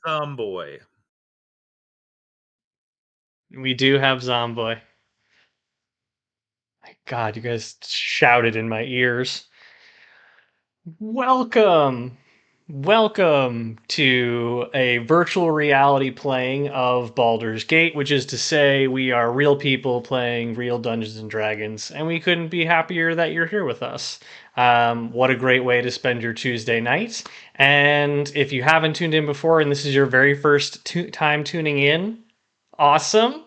Zomboy. We do have Zomboy. My God, you guys shouted in my ears. Welcome! Welcome to a virtual reality playing of Baldur's Gate, which is to say, we are real people playing real Dungeons and Dragons, and we couldn't be happier that you're here with us. What a great way to spend your Tuesday night. And if you haven't tuned in before and this is your very first time tuning in, awesome.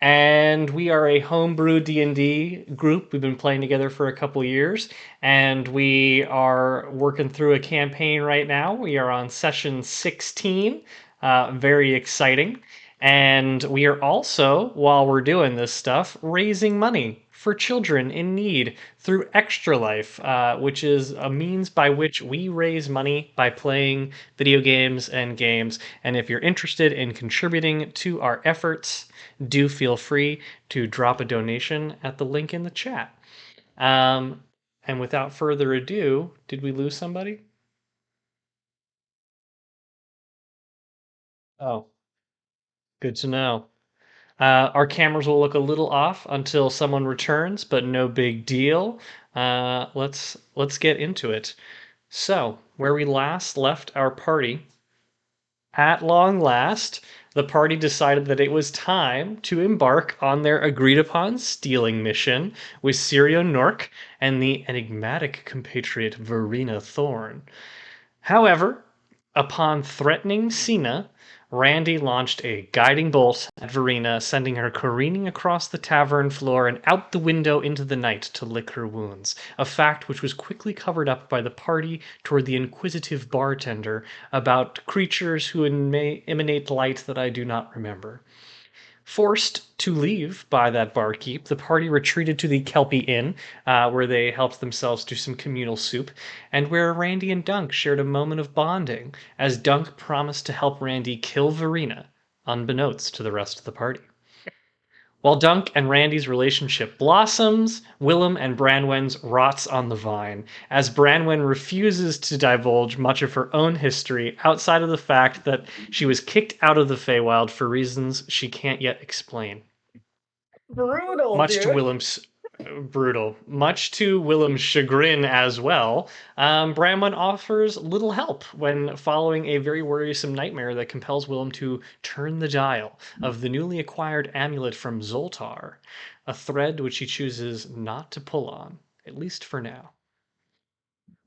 And we are a homebrew D&D group. We've been playing together for a couple years, and we are working through a campaign right now. We are on session 16. Very exciting. And we are also, while we're doing this stuff, raising money for children in need through Extra Life, which is a means by which we raise money by playing video games and games. And if you're interested in contributing to our efforts, do feel free to drop a donation at the link in the chat. Um, and without further ado, did we lose somebody? Oh, good to know. Our cameras will look a little off until someone returns, but no big deal. Let's get into it. So, where we last left our party, at long last, the party decided that it was time to embark on their agreed upon stealing mission with Sirio Nork and the enigmatic compatriot Verena Thorn. However, upon threatening Cena, Randy launched a guiding bolt at Verena, sending her careening across the tavern floor and out the window into the night to lick her wounds, a fact which was quickly covered up by the party toward the inquisitive bartender about creatures who emanate light that I do not remember. Forced to leave by that barkeep, the party retreated to the Kelpie Inn, where they helped themselves to some communal soup, and where Randy and Dunk shared a moment of bonding, as Dunk promised to help Randy kill Verena, unbeknownst to the rest of the party. While Dunk and Randy's relationship blossoms, Willem and Branwen's rots on the vine, as Branwen refuses to divulge much of her own history outside of the fact that she was kicked out of the Feywild for reasons she can't yet explain. Brutal, Much to dude. Willem's brutal, much to Willem's chagrin as well. Branwen offers little help when following a very worrisome nightmare that compels Willem to turn the dial of the newly acquired amulet from Zoltar, a thread which he chooses not to pull on, at least for now.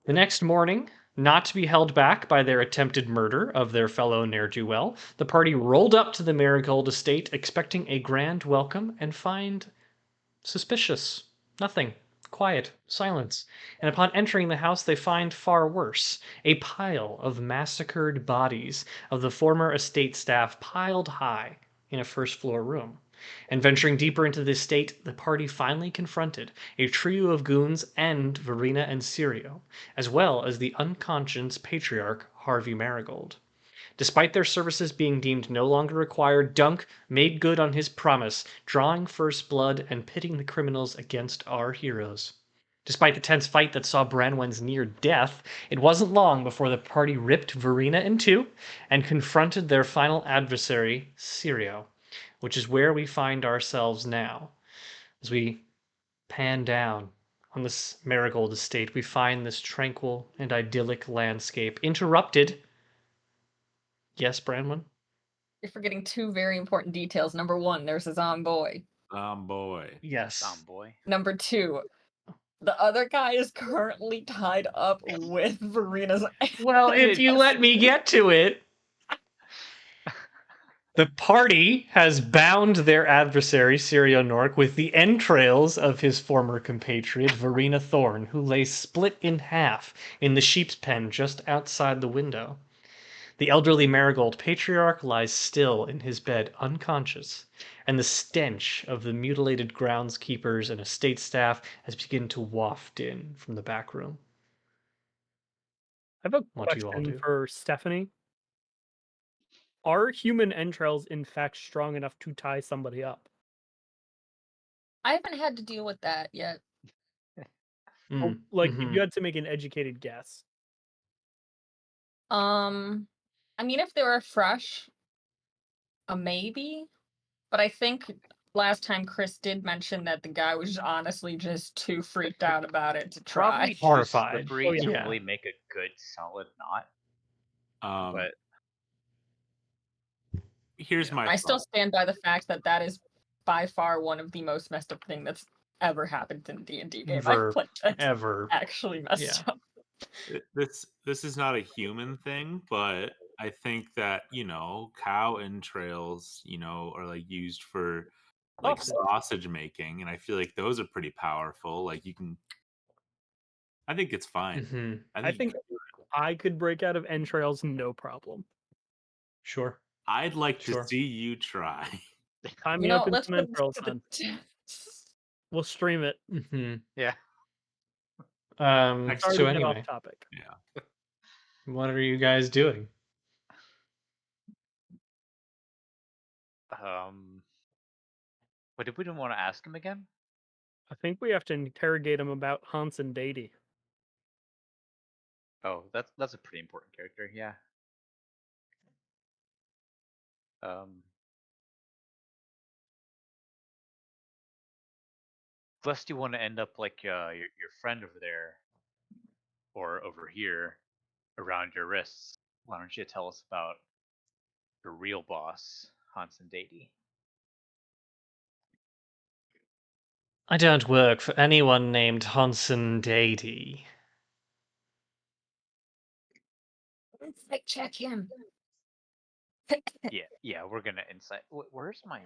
The next morning, not to be held back by their attempted murder of their fellow ne'er-do-well, the party rolled up to the Marigold estate expecting a grand welcome and find suspicious. Nothing. Quiet. Silence. And upon entering the house, they find far worse a pile of massacred bodies of the former estate staff piled high in a first floor room. And venturing deeper into the estate, the party finally confronted a trio of goons and Verena and Sirio, as well as the unconscious patriarch Harvey Marigold. Despite their services being deemed no longer required, Dunk made good on his promise, drawing first blood and pitting the criminals against our heroes. Despite the tense fight that saw Branwen's near death, it wasn't long before the party ripped Verena in two and confronted their final adversary, Sirio, which is where we find ourselves now. As we pan down on this Marigold estate, we find this tranquil and idyllic landscape interrupted. Yes, Branwen? You're forgetting two very important details. Number one, there's a Zomboy. Zomboy. Yes. Boy. Number two, the other guy is currently tied up with Verena's. Well, if you let me get to it, the party has bound their adversary, Sirio Nork, with the entrails of his former compatriot, Verena Thorn, who lay split in half in the sheep's pen just outside the window. The elderly Marigold patriarch lies still in his bed, unconscious, and the stench of the mutilated groundskeepers and estate staff has begun to waft in from the back room. I have a What do you all question do? for Stephanie. Are human entrails in fact strong enough to tie somebody up? I haven't had to deal with that yet. Like, if you had to make an educated guess. Um, I mean, if they were fresh, a maybe. But I think last time Chris did mention that the guy was honestly just too freaked out about it to Probably try. too Horrified. slippery Oh, yeah. to Yeah. really make a good solid knot. Um, But here's yeah. my I still thought. stand by the fact that that is by far one of the most messed up thing that's ever happened in a D&D game I've played. That's Ever. actually messed Yeah. up. This is not a human thing, but I think that cow entrails are like used for like Sausage. sausage making, and I feel like those are pretty powerful. Like you can, I think it's fine. Hmm. I I think, think I could break out of entrails no problem. Sure. I'd like Sure. to see you try. Tie me up in Let's some put entrails this to then. the We'll stream it. Hmm. Yeah. Sorry So to get anyway, off topic. Yeah. what are you guys doing? What did we didn't want to ask him again? I think we have to interrogate him about Hans and Dady. Oh, that's a pretty important character, yeah. Unless you want to end up like your friend over there or over here around your wrists, why don't you tell us about your real boss, Hansen Dady? I don't work for anyone named Hansen Dady. Like, check him. Yeah, we're gonna insight. Where's my?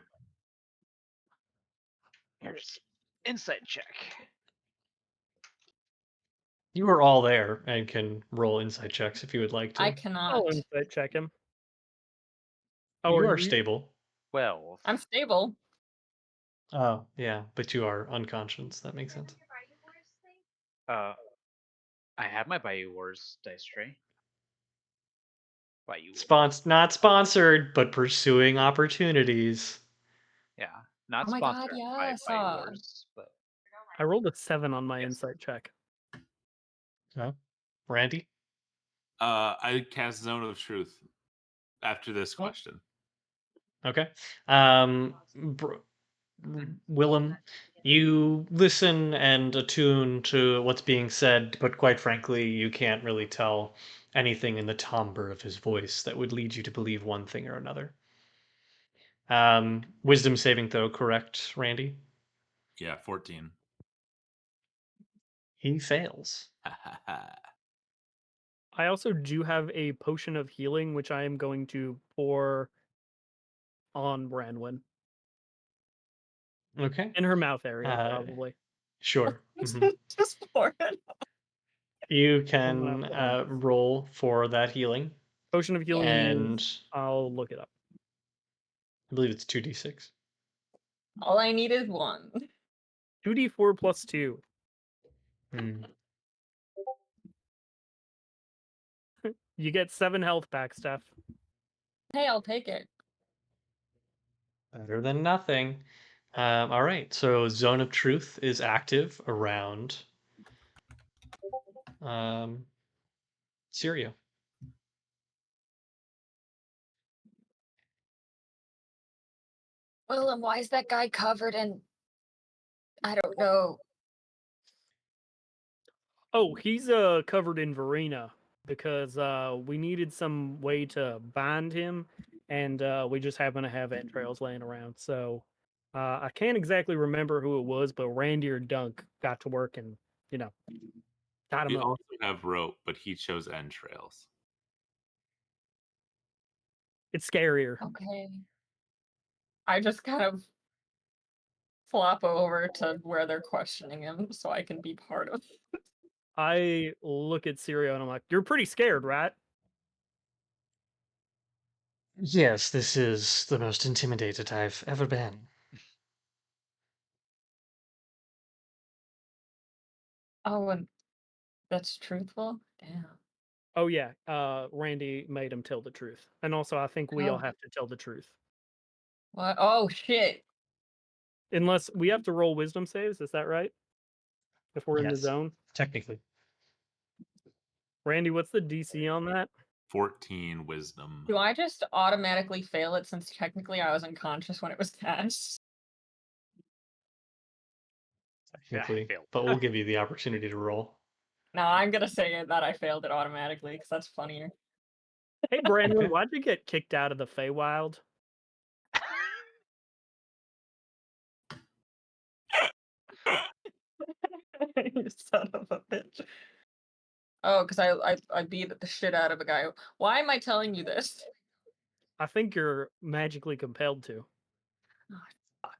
Here's insight check. You are all there and can roll insight checks if you would like to. I cannot. I'll insight check him. Oh, You are are you? stable. 12. I'm stable. Oh, yeah, but you are unconscious. That makes sense. I have my Bayou Wars dice tray. Bayou Wars. Not sponsored, but pursuing opportunities. Yeah, not Oh my God, sponsored yes, by Bayou Wars, but I rolled a 7 on my Yes. insight check. Oh. Randy? I cast Zone of Truth after this question. Okay. Willem, you listen and attune to what's being said, but quite frankly, you can't really tell anything in the timbre of his voice that would lead you to believe one thing or another. Wisdom saving throw, correct, Randy? Yeah, 14. He fails. I also do have a potion of healing, which I am going to pour on Branwyn. Okay. In her mouth area, Uh, probably. Sure. Mhm. Just for it. You I'm can gonna roll for that healing, Potion of healing and is... I'll look it up. I believe it's 2d6. All I need is one. 2d4 plus 2. Hmm. You get 7 health back, Steph. Hey, I'll take it. Better than nothing. All right, so Zone of Truth is active around Syria. Willem, why is that guy covered in... I don't know. Oh, he's covered in Verena because we needed some way to bind him, and we just happen to have entrails laying around. So I can't exactly remember who it was, but Randy or Dunk got to work and got him We up. also have rope, but he chose entrails. It's scarier. Okay. I just kind of flop over to where they're questioning him so I can be part of it. I look at Syria and I'm like, "You're pretty scared, right?" Yes, this is the most intimidated I've ever been. Oh, and that's truthful? Damn. Oh yeah, Randy made him tell the truth, and also I think we all Oh. have to tell the truth, What? Oh, shit. unless we have to roll wisdom saves. Is that right? If we're in the Yes, zone, technically. Randy, what's the DC on that? 14 wisdom. Do I just automatically fail it since technically I was unconscious when it was cast? Technically, failed. but we'll give you the opportunity to roll. No, I'm gonna say that I failed it automatically because that's funnier. Hey, Brandon, Okay. why'd you get kicked out of the Feywild? You son of a bitch. Oh, because I beat the shit out of a guy. Why am I telling you this? I think you're magically compelled to. Oh, fuck.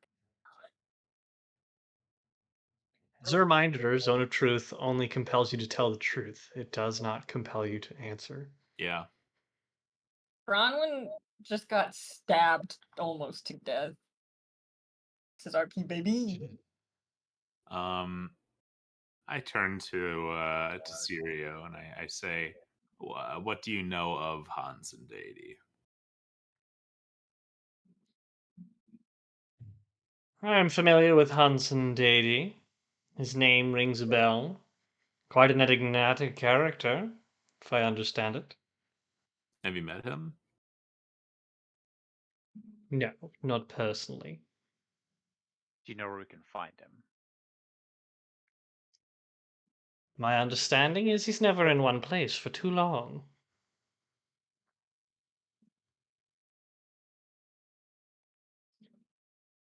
As a reminder, Zone of Truth only compels you to tell the truth. It does not compel you to answer. Yeah. Bronwyn just got stabbed almost to death. This is RP baby. I turn to Sirio and I say, "What do you know of Hans and Deity?" I'm familiar with Hansen Deity. His name rings a bell. Quite an enigmatic character, if I understand it. Have you met him? No, not personally. Do you know where we can find him? My understanding is he's never in one place for too long.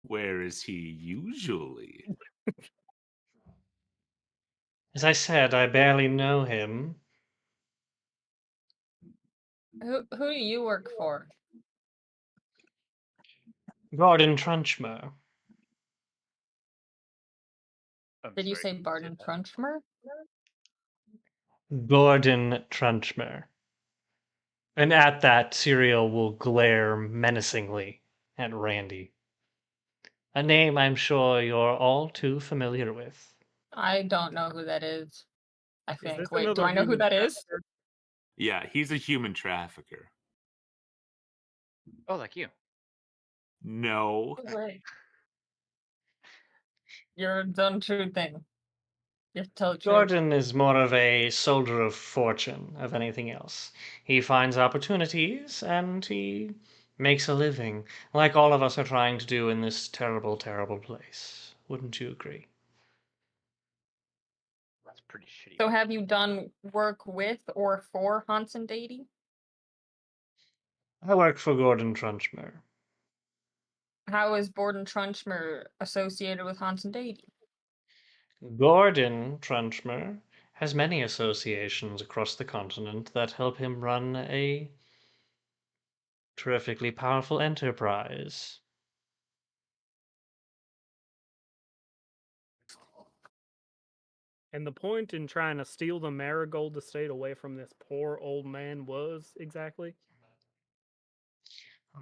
Where is he usually? As I said, I barely know him. Who do you work for? Gordon Trunchmer. I'm Did you sorry, say can you say Barton that? Trunchmer? Gordon Trunchmer. And at that, Serial will glare menacingly at Randy. A name I'm sure you're all too familiar with. I don't know who that is. I Is this think. Wait, do another I know who human that is? trafficker? Yeah, he's a human trafficker. Oh, like you. No. Right. You're done true thing. You have to tell the truth. Gordon is more of a soldier of fortune, of anything else. He finds opportunities and he makes a living, like all of us are trying to do in this terrible, terrible place. Wouldn't you agree? That's pretty shitty. So have you done work with or for Hansen Deity? I work for Gordon Trunchmer. How is Borden Trunchmer associated with Hansen Deity? Gordon Trunchmer has many associations across the continent that help him run a terrifically powerful enterprise. And the point in trying to steal the Marigold estate away from this poor old man was exactly?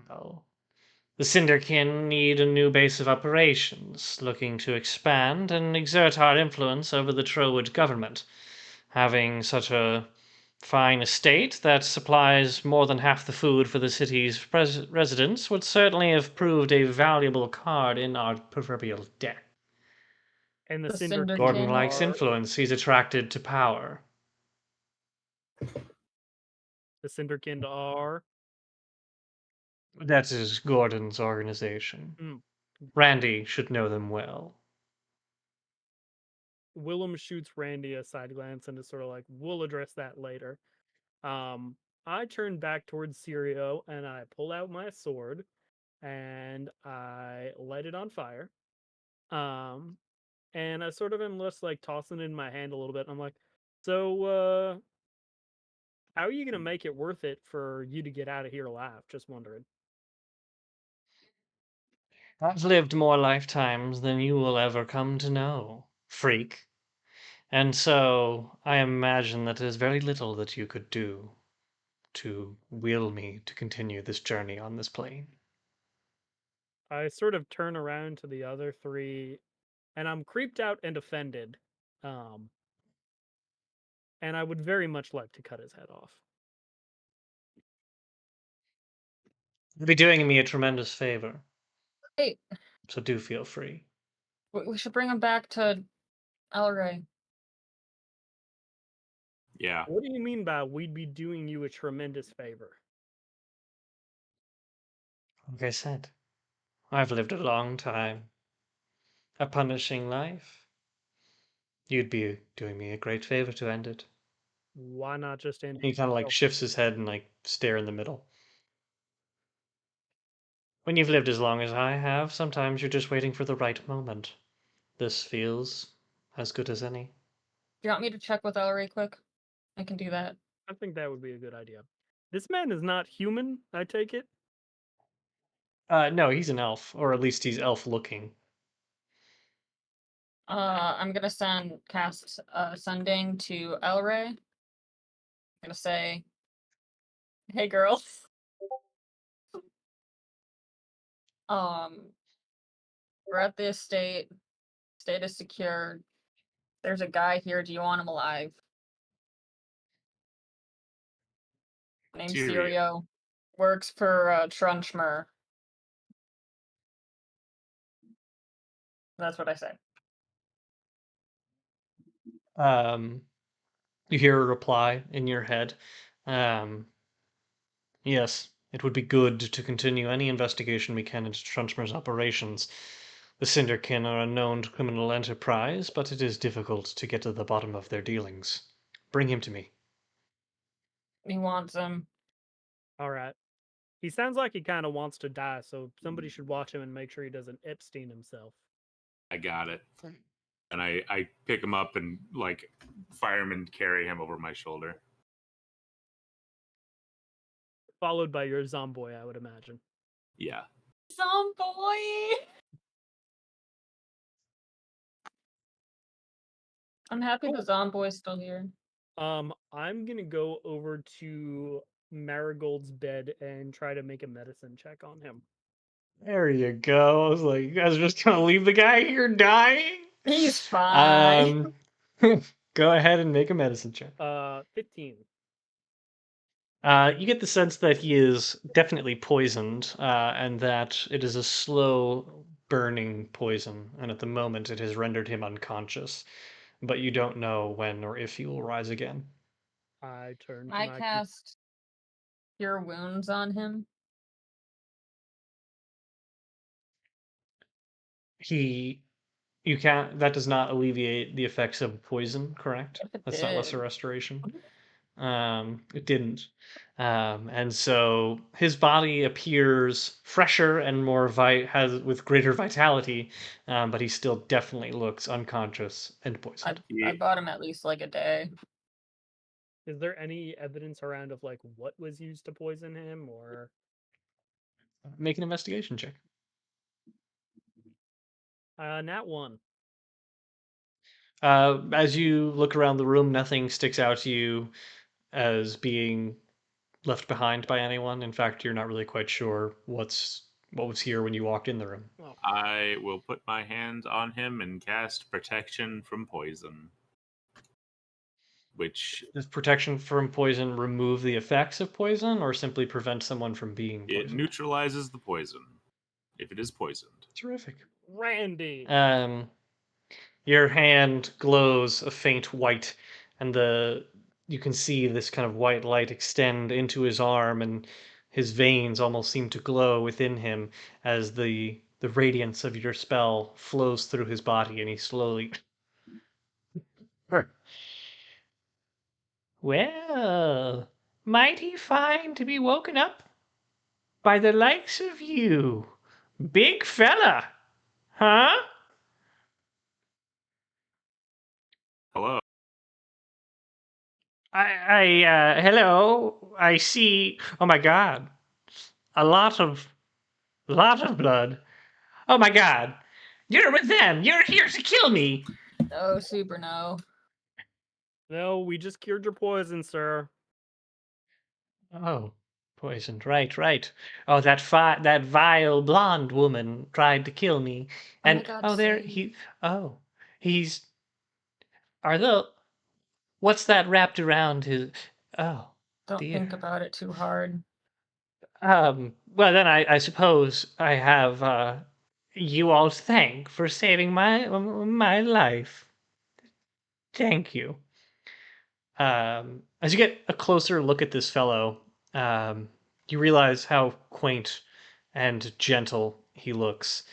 Well, the Cinderkin need a new base of operations, looking to expand and exert our influence over the Trowood government. Having such a fine estate that supplies more than half the food for the city's residents would certainly have proved a valuable card in our proverbial deck. And the The Cinder Cinder King Gordon King? likes are influence, he's attracted to power. the Cinderkind are That is Gordon's organization. mm, Randy should know them well. Willem shoots Randy a side glance and is sort of like, we'll address that later. I turn back towards Sirio and I pull out my sword and I light it on fire. Um, and I sort of am just like tossing it in my hand a little bit. I'm like, so how are you gonna make it worth it for you to get out of here alive? Just wondering. I've lived more lifetimes than you will ever come to know, freak. And so I imagine that there's very little that you could do to will me to continue this journey on this plane. I sort of turn around to the other three and I'm creeped out and offended. Um, and I would very much like to cut his head off. You'll be doing me a tremendous favor, Hey, so do feel free. we should bring him back to Elray. Yeah. What do you mean by we'd be doing you a tremendous favor? Like I said, I've lived a long time, a punishing life. You'd be doing me a great favor to end it. Why not just end He it kind of like yourself? shifts his head and like stare in the middle. When you've lived as long as I have, sometimes you're just waiting for the right moment. This feels as good as any. Do you want me to check with Ellery quick? I can do that. I think that would be a good idea. This man is not human, I take it. No, he's an elf, or at least he's elf-looking. I'm gonna cast sending to Elray. I'm gonna say, "Hey, girls. We're at the estate. State is secure. There's a guy here. Do you want him alive? Name's Tyrion. Sirio. Works for Trunchmer." That's what I say. You hear a reply in your head. Yes, it would be good to continue any investigation we can into Trunchmer's operations. The Cinderkin are a known criminal enterprise, but it is difficult to get to the bottom of their dealings. Bring him to me. He wants him. All right. He sounds like he kind of wants to die, so somebody should watch him and make sure he doesn't Epstein himself. I got it. And I pick him up and like fireman carry him over my shoulder. Followed by your zomboy, I would imagine. Yeah. Zomboy! I'm happy the Zomboy's still here. I'm gonna go over to Marigold's bed and try to make a medicine check on him. There you go. I was like, you guys are just gonna leave the guy here dying? He's fine. Go ahead and make a medicine check. 15. You get the sense that he is definitely poisoned, and that it is a slow burning poison, and at the moment it has rendered him unconscious. But you don't know when or if he will rise again. I turn to I my cast Cure Wounds on him. You can't. That does not alleviate the effects of poison, correct? If it That's not lesser did. restoration. It didn't. And so his body appears fresher and more has with greater vitality, but he still definitely looks unconscious and poisoned. I bought him at least like a day. Is there any evidence around of like what was used to poison him or Make an investigation check. Nat 1. As you look around the room, nothing sticks out to you as being left behind by anyone. In fact, you're not really quite sure what was here when you walked in the room. Oh, I will put my hand on him and cast protection from poison. Which Does protection from poison remove the effects of poison or simply prevent someone from being it poisoned? neutralizes the poison if it is poisoned. Terrific. Randy. Your hand glows a faint white, and you can see this kind of white light extend into his arm, and his veins almost seem to glow within him as the radiance of your spell flows through his body, and he slowly. Well, mighty fine to be woken up by the likes of you, big fella, huh? Hello. Hello. I see. Oh my God, a lot of blood. Oh my God, you're with them. You're here to kill me. No, super no. No, we just cured your poison, sir. Oh, poisoned. Right, right. Oh, that vile blonde woman tried to kill me. Oh my And god, oh, there same. he's. Are the what's that wrapped around his? Oh, Don't dear. think about it too hard. Well, then I suppose I have you all to thank for saving my life. Thank you. As you get a closer look at this fellow, you realize how quaint and gentle he looks.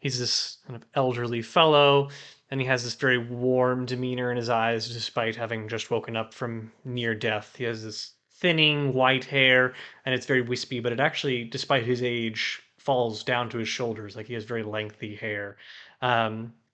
He's this kind of elderly fellow, and he has this very warm demeanor in his eyes, despite having just woken up from near death. He has this thinning white hair, and it's very wispy, but it actually, despite his age, falls down to his shoulders. Like he has very lengthy hair.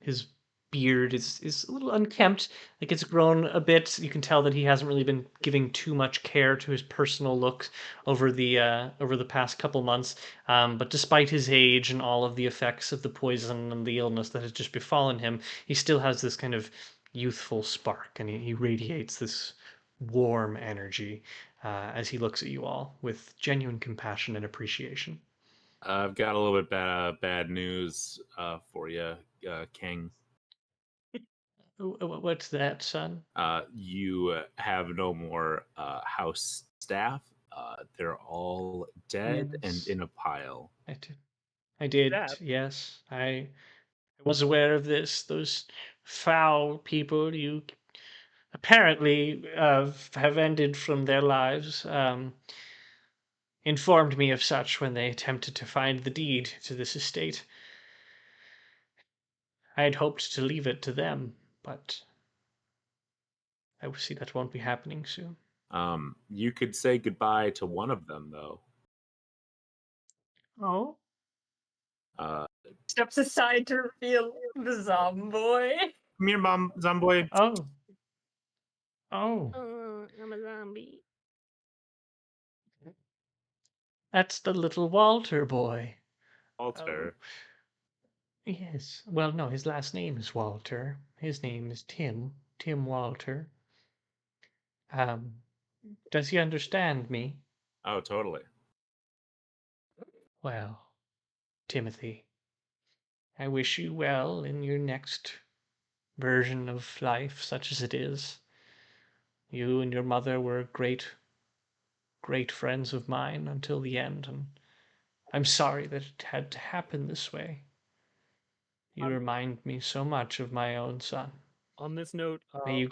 His beard is a little unkempt, like it's grown a bit. You can tell that he hasn't really been giving too much care to his personal look over the past couple months. But despite his age and all of the effects of the poison and the illness that has just befallen him, he still has this kind of youthful spark, and he radiates this warm energy as he looks at you all with genuine compassion and appreciation. I've got a little bit bad news for you, King. What's that, son? You have no more house staff. They're all dead and Yes, in a pile. I did. That Yes, I was aware of this. Those foul people you apparently have ended from their lives informed me of such when they attempted to find the deed to this estate. I had hoped to leave it to them, but I see that won't be happening soon. You could say goodbye to one of them, though. Oh, Uh, Steps aside to reveal the Zomboy. Come here, Mom, Zomboy. oh, oh! I'm a zombie. That's the little Walter boy. Walter. Yes. Well, no, his last name is Walter. His name is Tim. Tim Walter. Um, does he understand me? Oh, totally. Well, Timothy, I wish you well in your next version of life, such as it is. You and your mother were great, great friends of mine until the end, and I'm sorry that it had to happen this way. You On, remind me so much of my own son. on this note, May you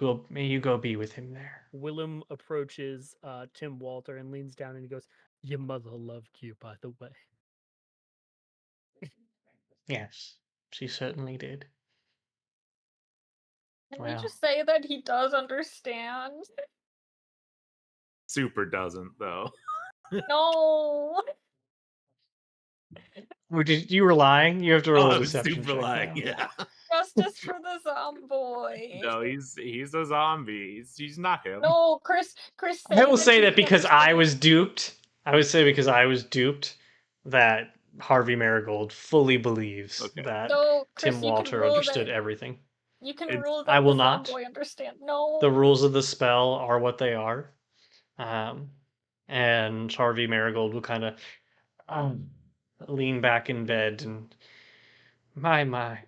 go be with him there. Willem approaches Tim Walter and leans down and he goes, "Your mother loved you, by the way." Yes, she certainly did. Can we Well, just say that he does understand? Super doesn't, though. No. you were lying? You have to roll a I'm deception super check like, now. yeah. Justice for the Zomboy. No, he's a zombie. He's not him. No, Chris, I say will that say you that can because I understand. was duped. I would say because I was duped that Harvey Marigold fully believes Okay. that No, Tim Chris, you can Walter rule understood that. everything. You can It's rule I that the will not. Zomboy understand. No. The rules of the spell are what they are. Um, and Harvey Marigold will kind of lean back in bed and my,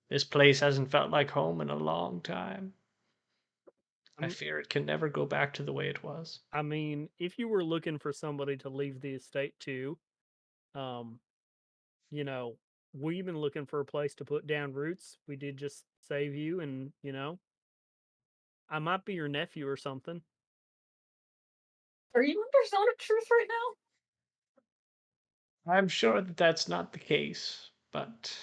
this place hasn't felt like home in a long time. I Um, fear it can never go back to the way it was. I mean, if you were looking for somebody to leave the estate to, um, you know, we've been looking for a place to put down roots. We did just save you, and I might be your nephew or something. Are you under Zone of Truth right now? I'm sure that that's not the case, but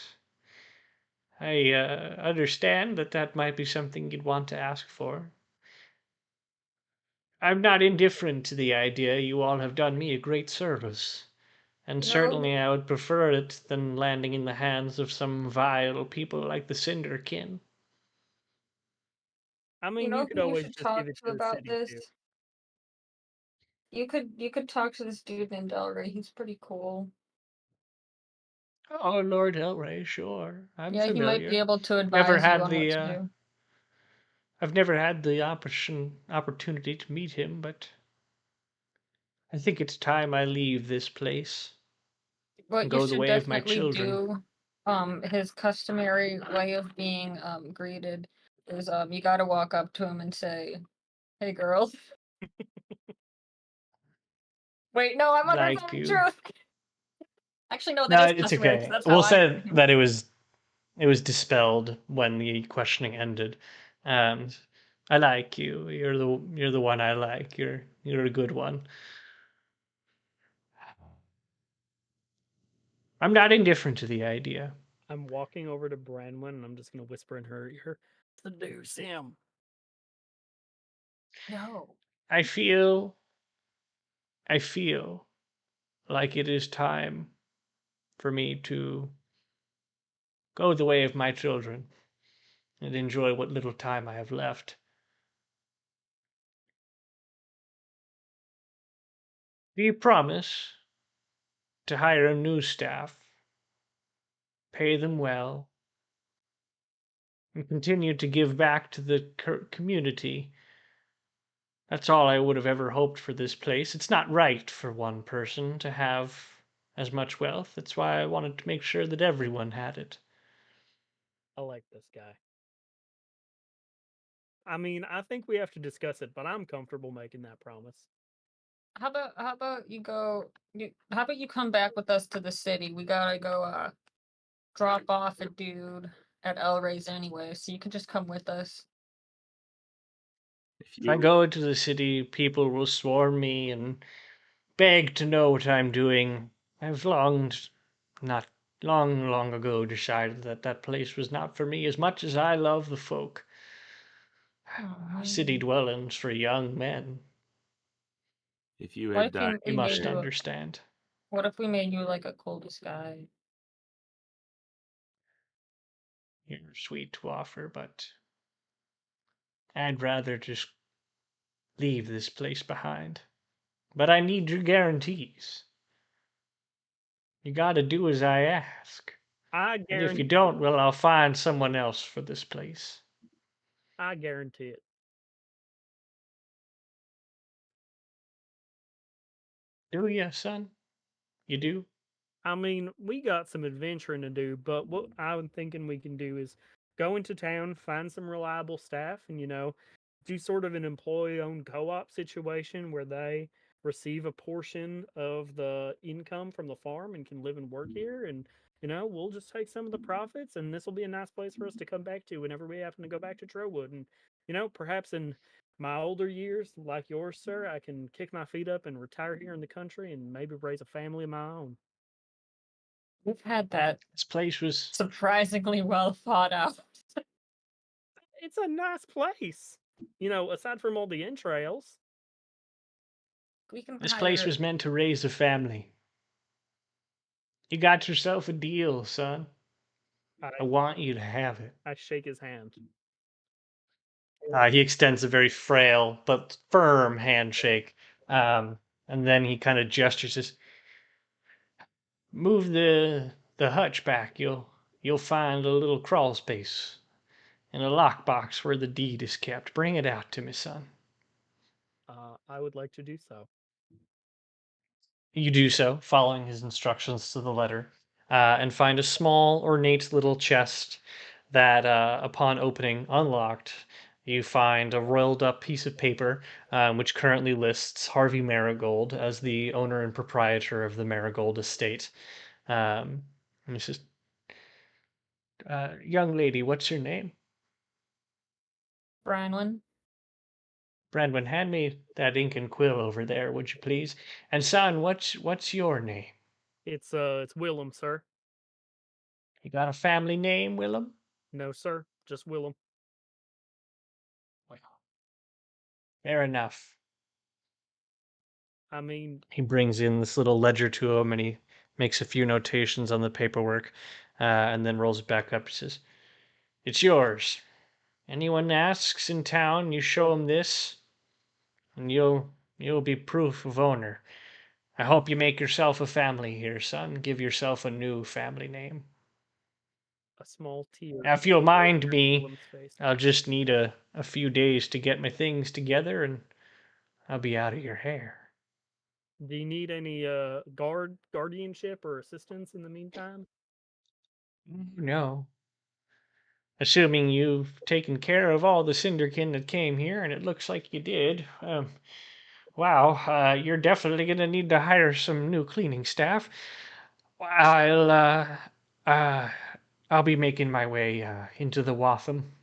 I understand that that might be something you'd want to ask for. I'm not indifferent to the idea. You all have done me a great service, and No. certainly I would prefer it than landing in the hands of some vile people like the Cinderkin. I You mean, you know could who you always should just talk give it to to the about city this? too. You could talk to this dude named Delray. He's pretty cool. Oh, Lord Elray, sure. I'm Yeah, he might be familiar. able to Never advise you had on what the to do. I've never had the opportunity to meet him, but I think it's time I leave this place and What you go the should way of my definitely children. do, his customary way of being greeted is you gotta walk up to him and say, "Hey, girl." Wait, no, I'm under Like Zone of you. Truth. Actually, no, that No, is it's customary because okay. that's how We'll I say greet him. that it was dispelled when the questioning ended. And I like you. You're the one I like. You're a good one. I'm not indifferent to the idea. I'm walking over to Branwen and I'm just gonna whisper in her ear, "Seduce him." No. I feel I feel like it is time for me to go the way of my children and enjoy what little time I have left. Do you promise to hire a new staff, pay them well, and continue to give back to the community? That's all I would have ever hoped for this place. It's not right for one person to have as much wealth. That's why I wanted to make sure that everyone had it. I like this guy. I mean, I think we have to discuss it, but I'm comfortable making that promise. How about how about you come back with us to the city? We gotta go drop off a dude at El Rey's anyway, so you can just come with us. If If I you go into the city, people will swarm me and beg to know what I'm doing. I've not long ago decided that that place was not for me as much as I love the folk. Oh City man. dwellings for young men. if you What had if died You we made must today, you understand. what if we made you like a cool disguise? You're sweet to offer, but I'd rather just leave this place behind. But I need your guarantees. You gotta do as I ask. I And if you guarantee don't, well, I'll find someone else for this place. I guarantee it. Do ya, son? You do? I mean, we got some adventuring to do, but what I'm thinking we can do is go into town, find some reliable staff, and do sort of an employee-owned co-op situation where they receive a portion of the income from the farm and can live and work here, and we'll just take some of the profits, and this will be a nice place for us to come back to whenever we happen to go back to Trowood, and perhaps in my older years, like yours, sir, I can kick my feet up and retire here in the country and maybe raise a family of my own. We've had that This place was surprisingly well thought out. It's a nice place. Aside from all the entrails. We can this place hire was meant to raise a family. You got yourself a deal, son. I I want you to have it. I shake his hand. He extends a very frail but firm handshake, and then he kind of gestures. Says, "Move the hutch back. You'll find a little crawl space and a lockbox where the deed is kept. Bring it out to me, son." I would like to do so. You do so, following his instructions to the letter, and find a small, ornate little chest that, upon opening, unlocked, you find a rolled up piece of paper, which currently lists Harvey Marigold as the owner and proprietor of the Marigold estate. And he says, "Young lady, what's your name?" Brynlin. "Brandon, hand me that ink and quill over there, would you please? And son, what's your name? It's Willem, sir. You got a family name, Willem?" No, sir. Just Willem. Well, fair enough. I mean, He brings in this little ledger to him and he makes a few notations on the paperwork, and then rolls it back up. He says, "It's yours. Anyone asks in town, you show 'em this, and you'll be proof of owner. I hope you make yourself a family here, son. Give yourself a new family name. a small tear Now, if you'll rolls mind down me, Willem's face. I'll just need a few days to get my things together, and I'll be out of your hair." Do you need any guardianship or assistance in the meantime? "No. Assuming you've taken care of all the Cinderkin that came here, and it looks like you did. Wow, you're definitely gonna need to hire some new cleaning staff. I'll uh, I'll be making my way into the Watham."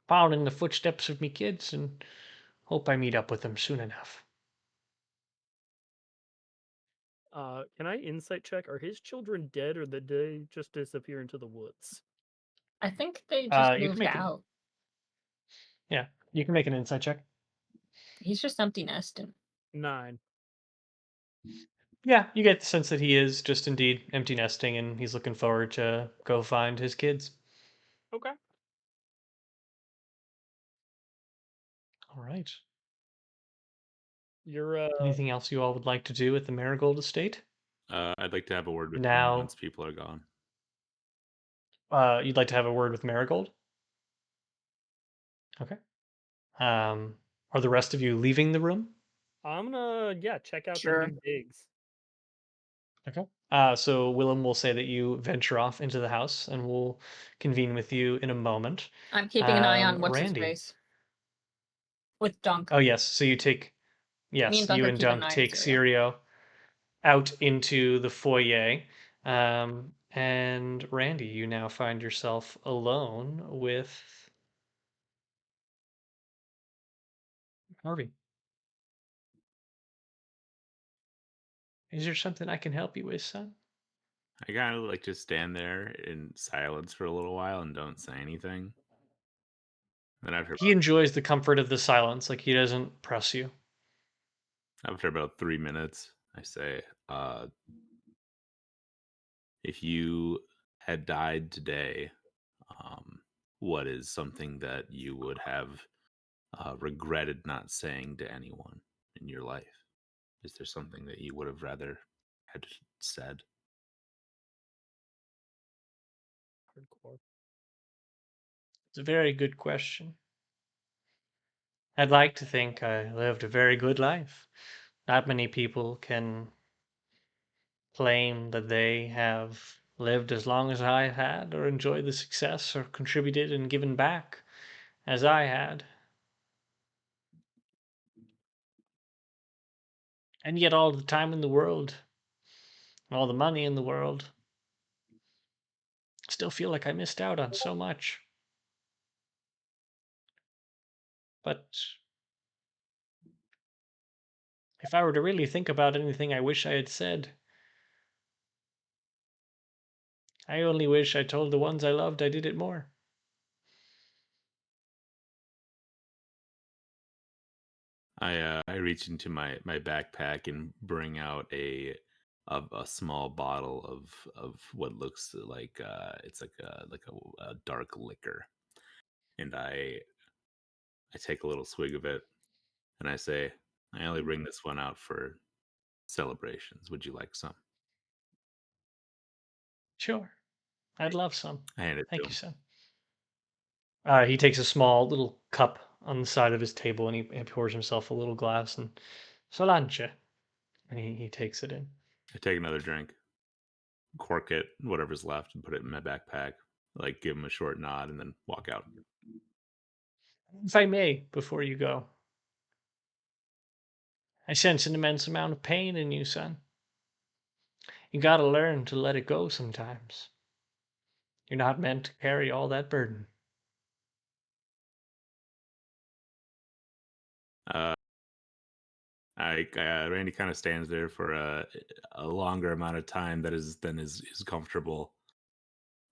following the footsteps of me kids, and hope I meet up with them soon enough. Can I insight check? Are his children dead, or did they just disappear into the woods? I think they just You can moved make an out. Yeah, you can make an insight check. He's just empty nesting. 9. Yeah, you get the sense that he is just indeed empty nesting, and he's looking forward to go find his kids. Okay. All right. You're Anything else you all would like to do at the Marigold Estate? I'd like to have a word with him Now, once people are gone. you'd like to have a word with Marigold? Okay. Are the rest of you leaving the room? I'm gonna check out the Sure. new digs. Okay. So Willem will say that you venture off into the house, and we'll convene with you in a moment. I'm keeping an eye on what's his Randy. face with Dunk. Oh yes. So Me and yes, Dunk you are and keeping an Dunk eye on take Syria. Sirio out into the foyer. And Randy, you now find yourself alone with Harvey. Is there something I can help you with, son? I kind of like just stand there in silence for a little while and don't say anything. Then He enjoys the comfort of the silence, like he doesn't press you. after about 3 minutes, I say, if you had died today, um, what is something that you would have regretted not saying to anyone in your life? Is there something that you would have rather had said? Hardcore. It's a very good question. I'd like to think I lived a very good life. Not many people can claim that they have lived as long as I had, or enjoyed the success, or contributed and given back as I had. And yet, all the time in the world, all the money in the world, still feel like I missed out on so much. But if I were to really think about anything I wish I had said, I only wish I told the ones I loved I did it more. I reach into my backpack and bring out a small bottle of what looks like it's like a dark liquor, and I take a little swig of it, and I say, I only bring this one out for celebrations. Would you like some? Sure, I'd love some. I hand it to Thank you, him. son. He takes a small little cup on the side of his table, and he pours himself a little glass, and Solange, and he takes it in. I take another drink, cork it, whatever's left, and put it in my backpack. Like give him a short nod, and then walk out. If I may, before you go, I sense an immense amount of pain in you, son. You gotta learn to let it go sometimes. You're not meant to carry all that burden. Uh, Randy kind of stands there for a longer amount of time than is comfortable.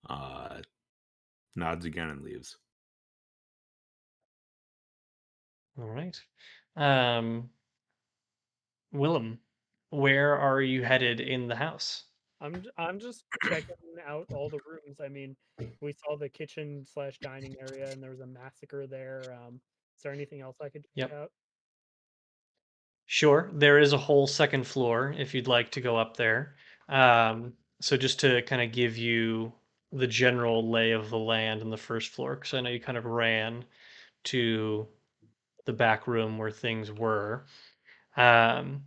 Uh, Nods again and leaves. All right. Um, Willem, where are you headed in the house? I'm just checking out all the rooms. I mean, we saw the kitchen slash dining area, and there was a massacre there. Is there anything else I could check Yep. out? Sure. There is a whole second floor if you'd like to go up there. So just to kind of give you the general lay of the land in the first floor, because I know you kind of ran to the back room where things were. Um,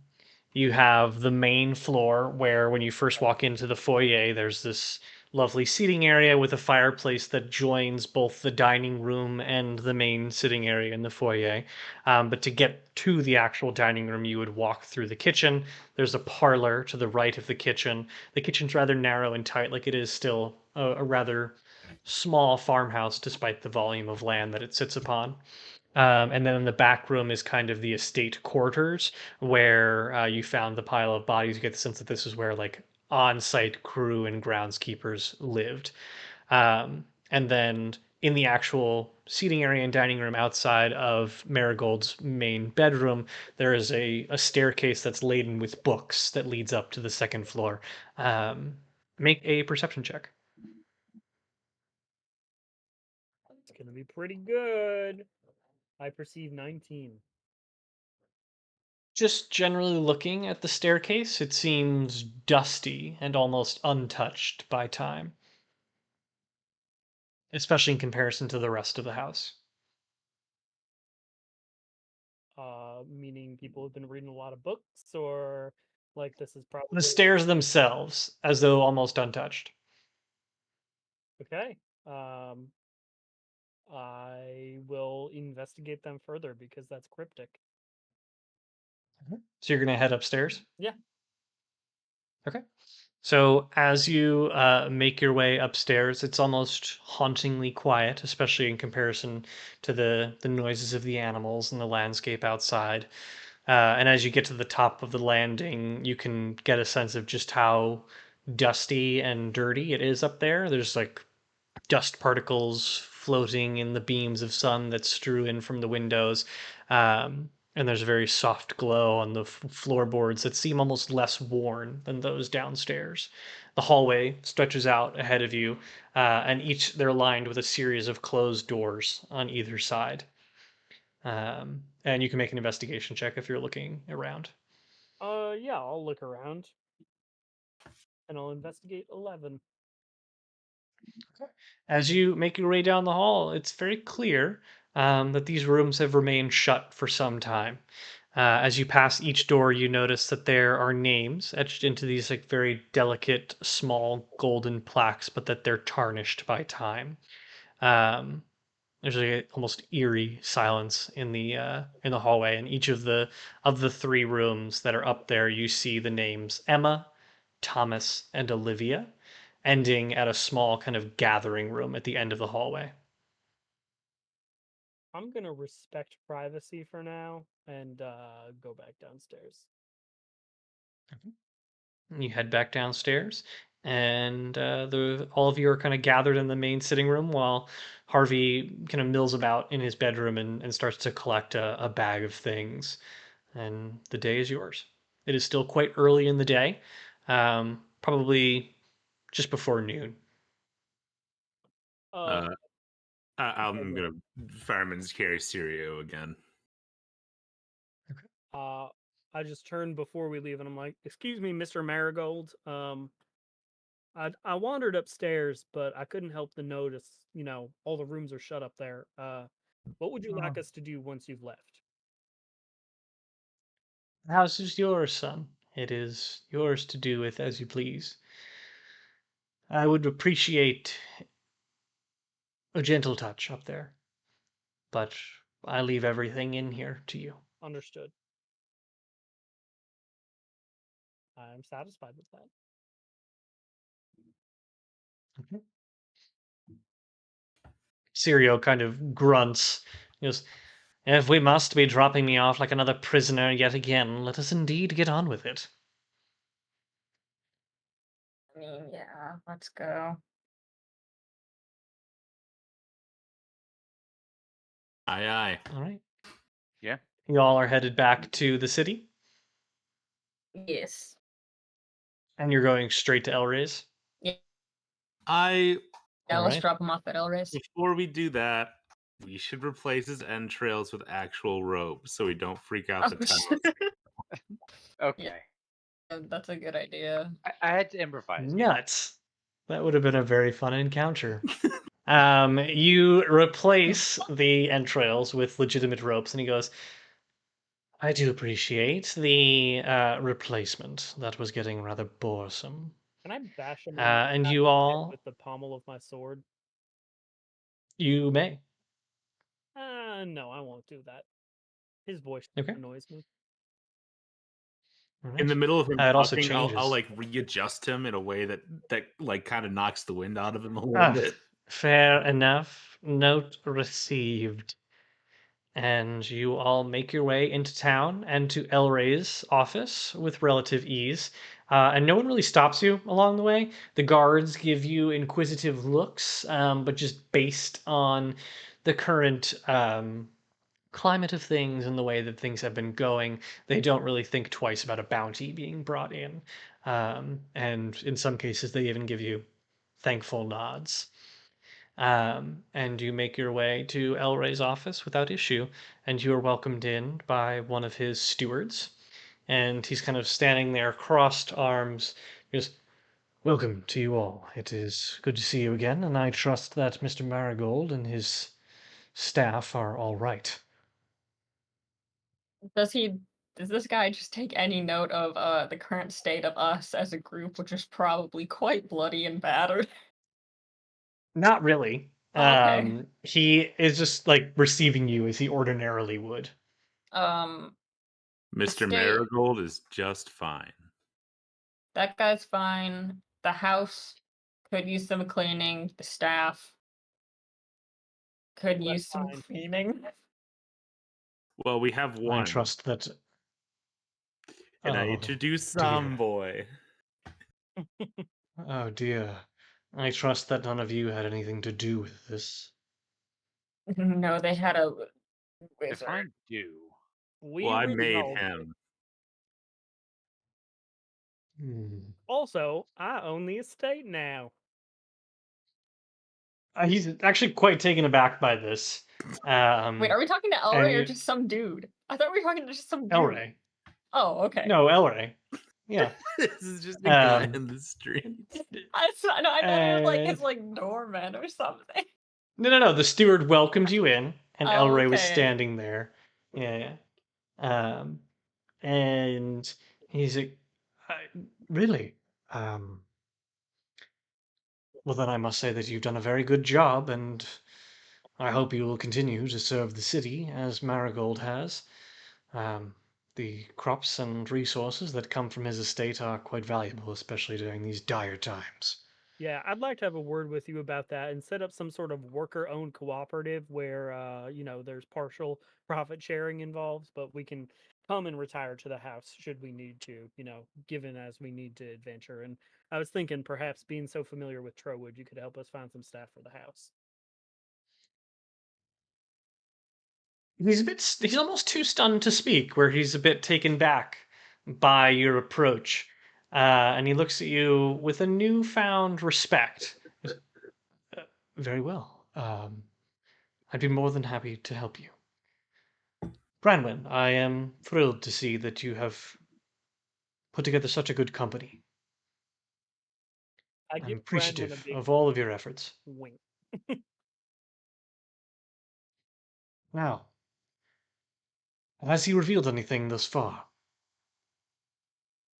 You have the main floor where when you first walk into the foyer, there's this lovely seating area with a fireplace that joins both the dining room and the main sitting area in the foyer. But to get to the actual dining room, you would walk through the kitchen. There's a parlor to the right of the kitchen. The kitchen's rather narrow and tight, like it is still a rather small farmhouse despite the volume of land that it sits upon. And then in the back room is kind of the estate quarters where you found the pile of bodies. You get the sense that this is where like on-site crew and groundskeepers lived. And then in the actual seating area and dining room outside of Marigold's main bedroom, there is a staircase that's laden with books that leads up to the second floor. Make a perception check. It's gonna be pretty good. I perceive 19. Just generally looking at the staircase, it seems dusty and almost untouched by time, especially in comparison to the rest of the house. Meaning people have been reading a lot of books, or like this is The probably stairs themselves, as though almost untouched. okay. I will investigate them further because that's cryptic. So you're going to head upstairs? Yeah. Okay. So as you make your way upstairs, it's almost hauntingly quiet, especially in comparison to the noises of the animals and the landscape outside. And as you get to the top of the landing, you can get a sense of just how dusty and dirty it is up there. There's like dust particles floating in the beams of sun that strew in from the windows. And there's a very soft glow on the floorboards that seem almost less worn than those downstairs. The hallway stretches out ahead of you, and each they're lined with a series of closed doors on either side. And you can make an investigation check if you're looking around. Yeah, I'll look around and I'll investigate 11. As you make your way down the hall, it's very clear that these rooms have remained shut for some time. As you pass each door, you notice that there are names etched into these like very delicate, small golden plaques, but that they're tarnished by time. Um, there's a almost eerie silence in the hallway, and each of the three rooms that are up there, you see the names Emma, Thomas, and Olivia, ending at a small kind of gathering room at the end of the hallway. I'm gonna respect privacy for now and go back downstairs. You head back downstairs, and the all of you are kind of gathered in the main sitting room while Harvey kind of mills about in his bedroom and starts to collect a bag of things. And the day is yours. It is still quite early in the day, probably just before noon. Uh, I'm gonna fireman's carry Sirio again. uh, I just turned before we leave and I'm like, "Excuse me, Mr. Marigold. I wandered upstairs, but I couldn't help to notice, all the rooms are shut up there. What would you like us to do once you've left?" The house is yours, son. It is yours to do with as you please. I would appreciate a gentle touch up there, but I leave everything in here to you. Understood. I'm satisfied with that. Okay. Sirio kind of grunts. He goes, if we must be dropping me off like another prisoner yet again, let us indeed get on with it. I mean, yeah, let's go. Aye, aye. All right. Yeah. You all are headed back to the city, Yes. and you're going straight to Elrays. I Yeah, All let's right. drop him off at Elrace. Before we do that, we should replace his entrails with actual rope so we don't freak out the town. Okay. That's a good idea. I had to improvise. Nuts. That would have been a very fun encounter. You replace the entrails with legitimate ropes, and he goes, I do appreciate the replacement. That was getting rather boresome. Can I bash him in the And back you of the head all, with the pommel of my sword? you may. No, I won't do that. His voice Okay. annoys me. All In right. the middle of him It also talking, I'll changes. like readjust him in a way that like kind of knocks the wind out of him a little Ah, bit. fair enough. Note received. And you all make your way into town and to Elray's office with relative ease. And no one really stops you along the way. The guards give you inquisitive looks, but just based on the current climate of things and the way that things have been going, they don't really think twice about a bounty being brought in. And in some cases, they even give you thankful nods. And you make your way to Elray's office without issue, and you are welcomed in by one of his stewards. And he's kind of standing there, crossed arms, just welcome to you all. It is good to see you again, and I trust that Mr. Marigold and his staff are all right. Does he? Does this guy just take any note of the current state of us as a group, which is probably quite bloody and battered? Not really. Okay. He is just like receiving you as he ordinarily would. Um, the Mr. state. Marigold is just fine. That guy's fine. The house could use some cleaning. The staff could Less use some fine. cleaning. Well, we have I one. trust that. Can I Oh, introduce dear. Boy? Oh, dear. I trust that none of you had anything to do with this. No, they had a If I wizard. do, Well, We I made resolved it. him. Hmm. Also, I own the estate now. He's actually quite taken aback by this. Wait, are we talking to And Elray or just some dude? I thought we were talking to just some dude. Elray. Oh, okay. No, Elray. Yeah. This is just a guy Um, in the street. I thought it was like his and like doorman or something. no. The steward welcomed you in, and Oh, Elray was okay. standing there. Yeah. Um, and he's like, really? Um, well, then I must say that you've done a very good job, and I hope you will continue to serve the city as Marigold has. Um, the crops and resources that come from his estate are quite valuable, especially during these dire times. Yeah, I'd like to have a word with you about that and set up some sort of worker-owned cooperative where, there's partial profit sharing involved, but we can come and retire to the house should we need to, given as we need to adventure. And I was thinking perhaps being so familiar with Trowood, you could help us find some staff for the house. He's almost too stunned to speak, where he's a bit taken back by your approach. And he looks at you with a newfound respect. He goes, very well. I'd be more than happy to help you. Branwen, I am thrilled to see that you have put together such a good company. I I'm give Branwen a appreciative big of all of your efforts. wink. Now, has he revealed anything thus far?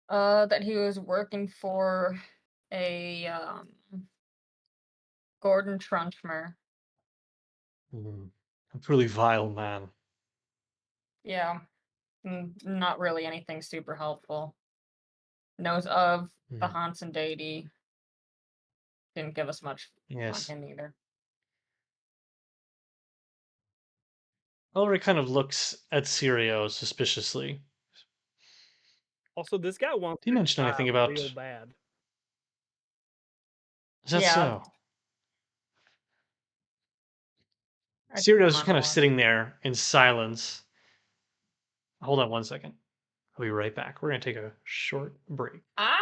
That he was working for a Gordon Trunchmer. Hmm, a truly vile man. Yeah, not really anything super helpful. Knows of the Hmm, Hansen deity. Didn't give us much on yes. him either. Ulrich kind of looks at Sirio suspiciously. Also, this guy wants Did you to mention anything retire about... real bad. Is that Yeah, so? I see Sirio's him just on kind of watch. sitting there in silence. Hold on one second. I'll be right back. We're going to take a short break. Ah!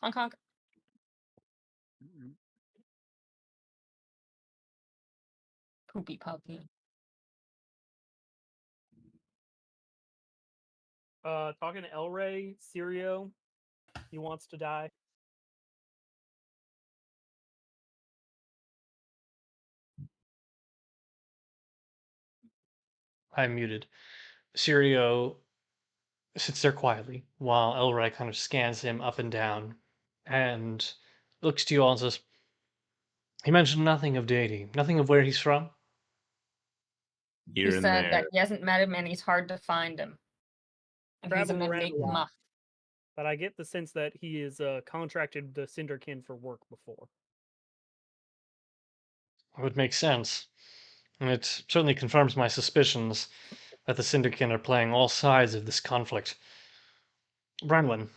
Honk honk. Poopy puppy. Talking to El Rey, Sirio, he wants to die. I'm muted. Sirio sits there quietly while Elroy kind of scans him up and down and looks to you all and says, he mentioned nothing of deity, nothing of where he's from. He Here and said that there. he hasn't met him and he's hard to find him. And he's an Traveled around a lot. enigma. But I get the sense that he is contracted the Cinderkin for work before. It would make sense. And it certainly confirms my suspicions that the Syndikin are playing all sides of this conflict. Branwyn,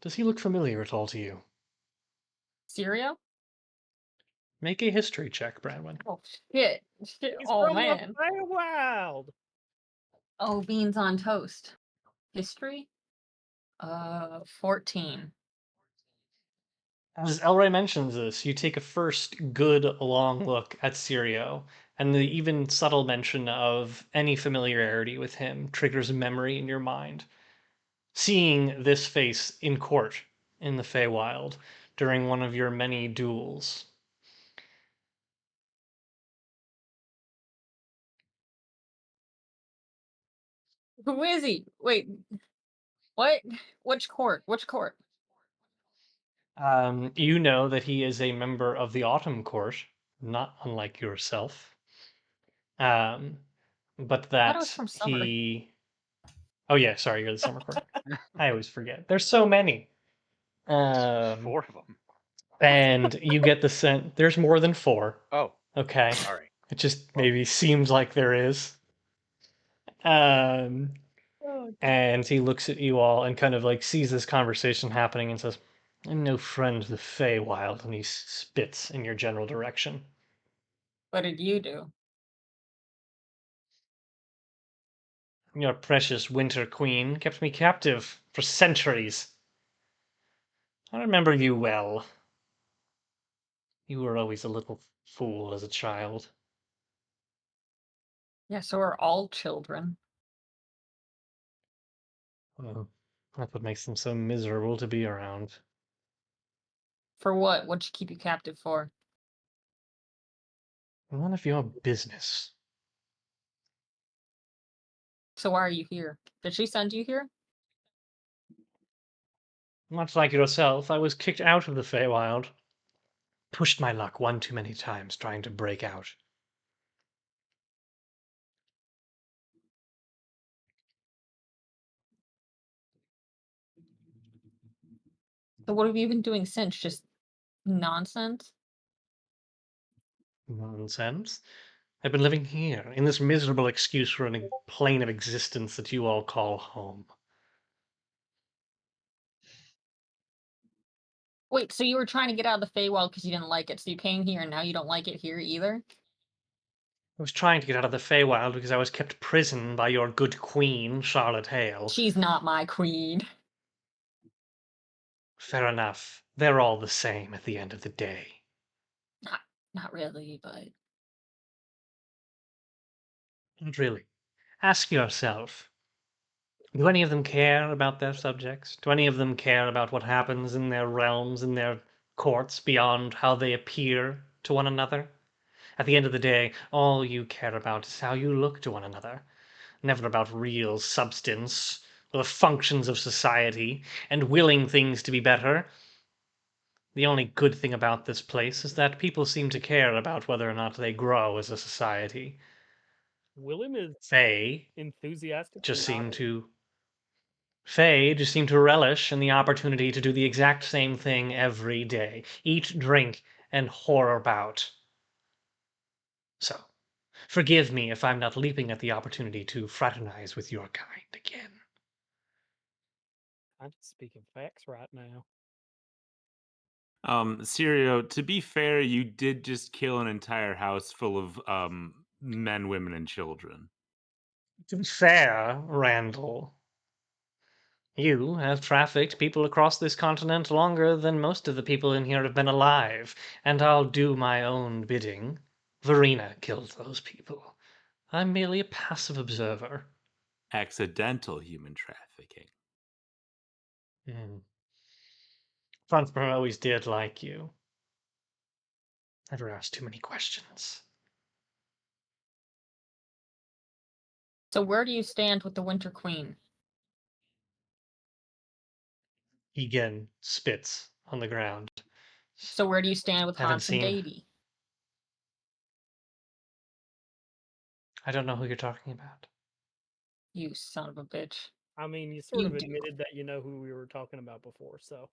does he look familiar at all to you? Sirio? Make a history check, Branwyn. Oh shit. Shit. He's Oh from the man. Feywild! Oh, beans on toast. History? 14. As Elray mentions this, you take a first good long look at Sirio, and the even subtle mention of any familiarity with him triggers a memory in your mind. Seeing this face in court in the Feywild during one of your many duels. Who is he? Wait. What? Which court? Which court? You know that he is a member of the Autumn Court, not unlike yourself. Um, but I thought it was that from summer. he. Oh yeah, sorry, you're the Summer Court. I always forget. There's so many. There's Um, 4 of them. and you get the sense there's more than 4. Oh, Okay, all right. it just maybe seems like there is. Um, and he looks at you all and kind of like sees this conversation happening and says, "I'm no friend of the Feywild," and he spits in your general direction. What did you do? Your precious Winter Queen kept me captive for centuries. I remember you well. You were always a little fool as a child. Yeah, so are all children. Well, that's what makes them so miserable to be around. For what? What'd she keep you captive for? None of your business. So why are you here? Did she send you here? Much like yourself, I was kicked out of the Feywild. Pushed my luck one too many times trying to break out. So what have you been doing since? Just nonsense? Nonsense. I've been living here, in this miserable excuse for a plane of existence that you all call home. Wait, so you were trying to get out of the Feywild because you didn't like it, so you came here and now you don't like it here either? I was trying to get out of the Feywild because I was kept prison by your good queen, Charlotte Hale. She's not my queen. Fair enough. They're all the same at the end of the day. Not really, but Not really. Ask yourself, do any of them care about their subjects? Do any of them care about what happens in their realms, in their courts, beyond how they appear to one another? At the end of the day, all you care about is how you look to one another, never about real substance, or the functions of society, and willing things to be better. The only good thing about this place is that people seem to care about whether or not they grow as a society. Willem is They enthusiastic. just seem to relish in the opportunity to do the exact same thing every day. Eat, drink, and whore about. So, forgive me if I'm not leaping at the opportunity to fraternize with your kind again. I'm just speaking facts right now. Sirio, to be fair, you did just kill an entire house full of men, women, and children. To be fair, Randall, You have trafficked people across this continent longer than most of the people in here have been alive, and I'll do my own bidding. Verena killed those people. I'm merely a passive observer. Accidental human trafficking. Hmm. Fronsburg always did like you. Never asked too many questions. So where do you stand with the Winter Queen? Egan spits on the ground. So where do you stand with Haven't Hans and seen. Dady? I don't know who you're talking about. You son of a bitch. I mean, you sort You of do. admitted that you know who we were talking about before, so.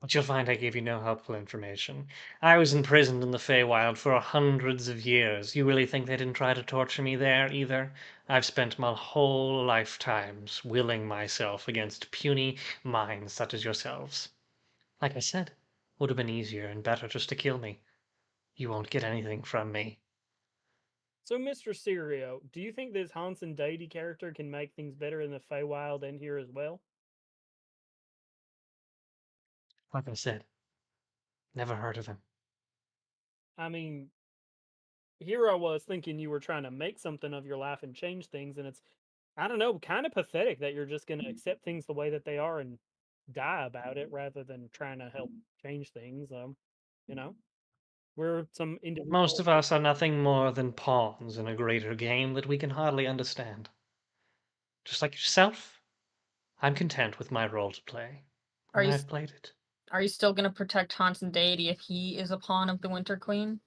But you'll find I gave you no helpful information. I was imprisoned in the Feywild for hundreds of years. You really think they didn't try to torture me there either? I've spent my whole lifetimes willing myself against puny minds such as yourselves. Like I said, would have been easier and better just to kill me. You won't get anything from me. So, Mr. Sirio, do you think this Hansen deity character can make things better in the Feywild and here as well? Like I said, never heard of him. I mean, here I was thinking you were trying to make something of your life and change things, and it's, I don't know, kind of pathetic that you're just going to accept things the way that they are and die about it rather than trying to help change things. You know, we're some Most individual. of us are nothing more than pawns in a greater game that we can hardly understand. Just like yourself, I'm content with my role to play, Are and you I've played it. are you still gonna protect Hans and Deity if he is a pawn of the Winter Queen?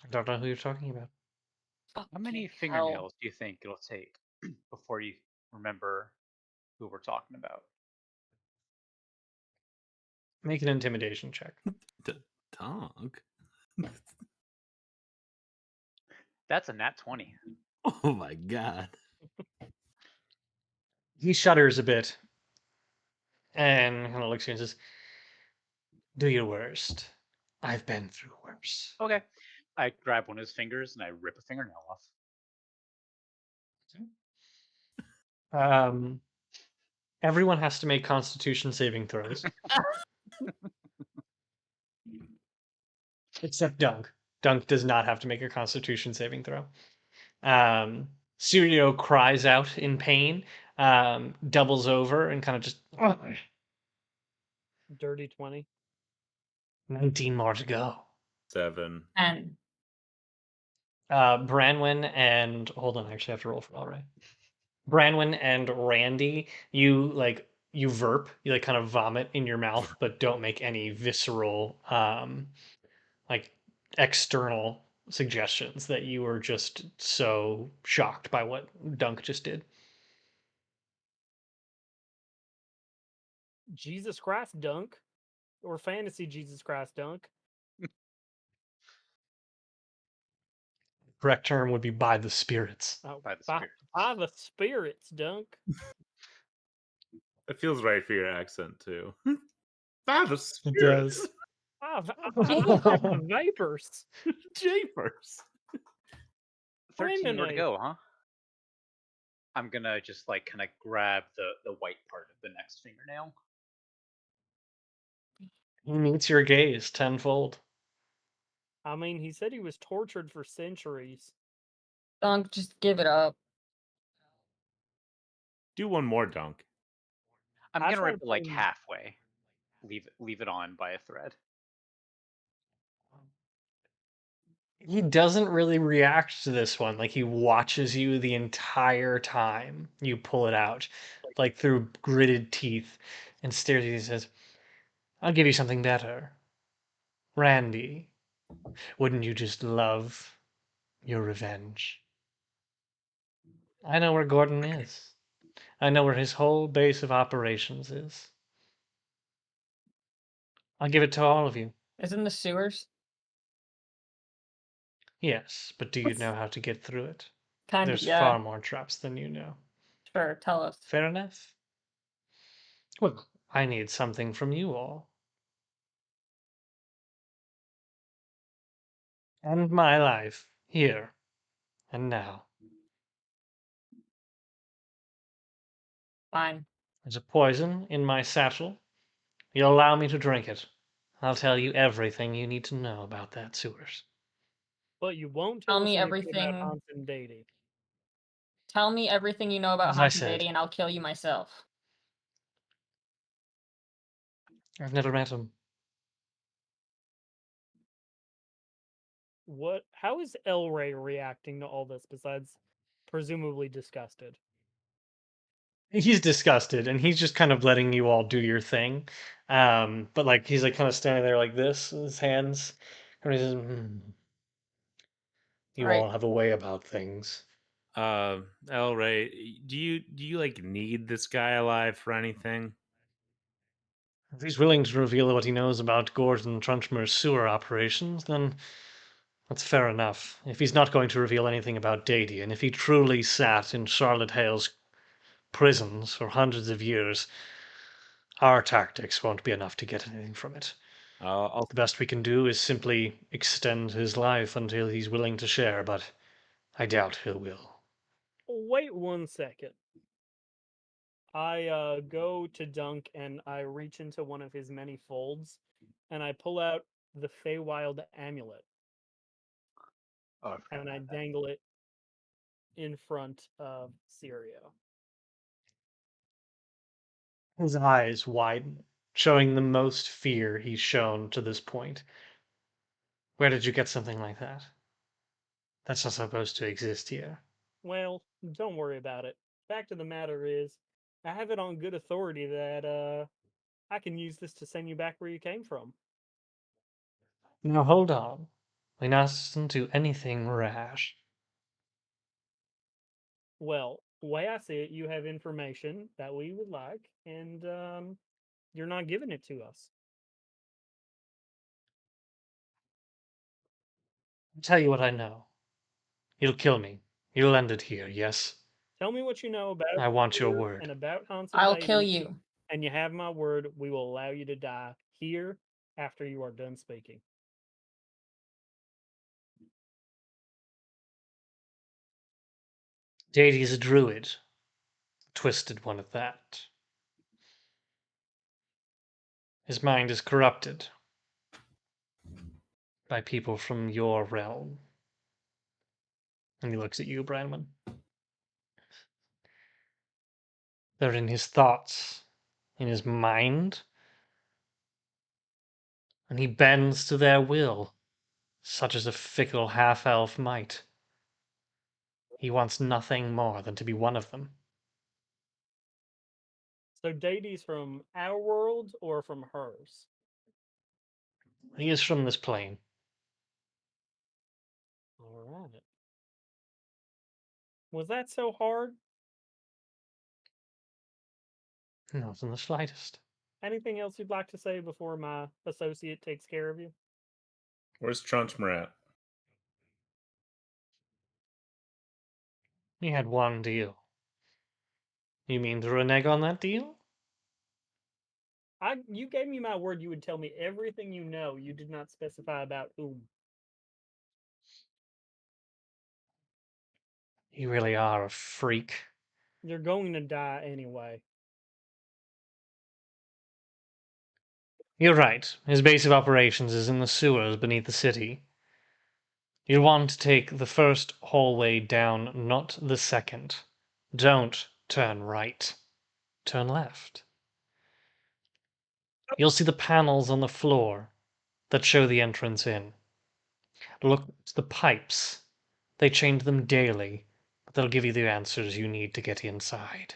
I don't know who you're talking about. How many Fucking hell. fingernails do you think it'll take before you remember who we're talking about? Make an intimidation check. Dog. That's a nat 20. Oh my god. He shudders a bit and kind of looks at you and says, "Do your worst. I've been through worse." Okay. I grab one of his fingers and I rip a fingernail off. Um, everyone has to make Constitution saving throws, except Dunk. Dunk does not have to make a Constitution saving throw. Sirio cries out in pain, doubles over, and kind of just dirty 20. 19 more to go. 7. And Branwen and hold on, I actually have to roll for all right. Branwen and Randy, you verp, you like kind of vomit in your mouth, but don't make any visceral like external suggestions that you were just so shocked by what Dunk just did. Jesus Christ, Dunk. Or fantasy Jesus Christ, Dunk. Correct term would be by the spirits. Oh, By the by, spirits. by the spirits, Dunk. It feels right for your accent too. By the It spirits. does. By the vapors. Japers. 13 more to Eliminate. go, huh? I'm gonna just like kind of grab the white part of the next fingernail. He meets your gaze tenfold. I mean, he said he was tortured for centuries. Dunk, just give it up. Do one more dunk. I'm I gonna tried rip it like putting- halfway. Leave it on by a thread. He doesn't really react to this one. Like he watches you the entire time you pull it out, like through gritted teeth, and stares at you and says, "I'll give you something better. Randy, wouldn't you just love your revenge?" I know where Gordon is. I know where his whole base of operations is. I'll give it to all of you. Is it in the sewers? Yes, but do you know how to get through it? Kind of, There's yeah. far more traps than you know. Sure, tell us. Fair enough? Well, I need something from you all. And my life, here, And now, Fine. there's a poison in my satchel. You'll allow me to drink it. I'll tell you everything you need to know about that sewers. But you won't Tell tell us me anything about everything. Hansen Dady. Tell me everything you know about As I Hanson said, Dady, and I'll kill you myself. I've never met him. How is El Rey reacting to all this besides presumably disgusted? He's disgusted, and he's just kind of letting you all do your thing. But like he's like kind of standing there like this, with his hands, and he says, All "You right. all have a way about things." El Ray, do you like need this guy alive for anything? If he's willing to reveal what he knows about Gordon Trunchmer's sewer operations, then that's fair enough. If he's not going to reveal anything about Dady, and if he truly sat in Charlotte Hale's prisons for hundreds of years, our tactics won't be enough to get anything from it. I'll The best we can do is simply extend his life until he's willing to share, but I doubt he will. Wait 1 second. I go to Dunk and I reach into one of his many folds and I pull out the Feywild amulet Oh, I forgot and I about that. dangle it in front of Sirio. His eyes widen, showing the most fear he's shown to this point. Where did you get something like that? That's not supposed to exist here. Well, don't worry about it. Fact of the matter is, I have it on good authority that I can use this to send you back where you came from. Now hold on. We mustn't do anything rash. Well, way I see it, you have information that we would like, and you're not giving it to us. I'll tell you what I know. You'll kill me. You'll end it here, yes? Tell me what you know about I the want your sewers word. and about Hansen I'll kill Dady, you. and you have my word, we will allow you to die here after you are done speaking. Dady's a druid. Twisted one at that. His mind is corrupted by people from your realm. And he looks at you, Branwen. They're in his thoughts, in his mind, and he bends to their will, such as a fickle half-elf might. He wants nothing more than to be one of them. So Dady's from our world or from hers? He is from this plane. All right. Was that so hard? Not in the slightest. Anything else you'd like to say before my associate takes care of you? Where's Trunchmer at? He had one deal. You mean to renege on that deal? You gave me my word you would tell me everything you know. You did not specify about whom. You really are a freak. You're going to die anyway. You're right. His base of operations is in the sewers beneath the city. You'll want to take the first hallway down, not the second. Don't turn right. Turn left. You'll see the panels on the floor that show the entrance in. Look at the pipes. They change them daily, but they'll give you the answers you need to get inside.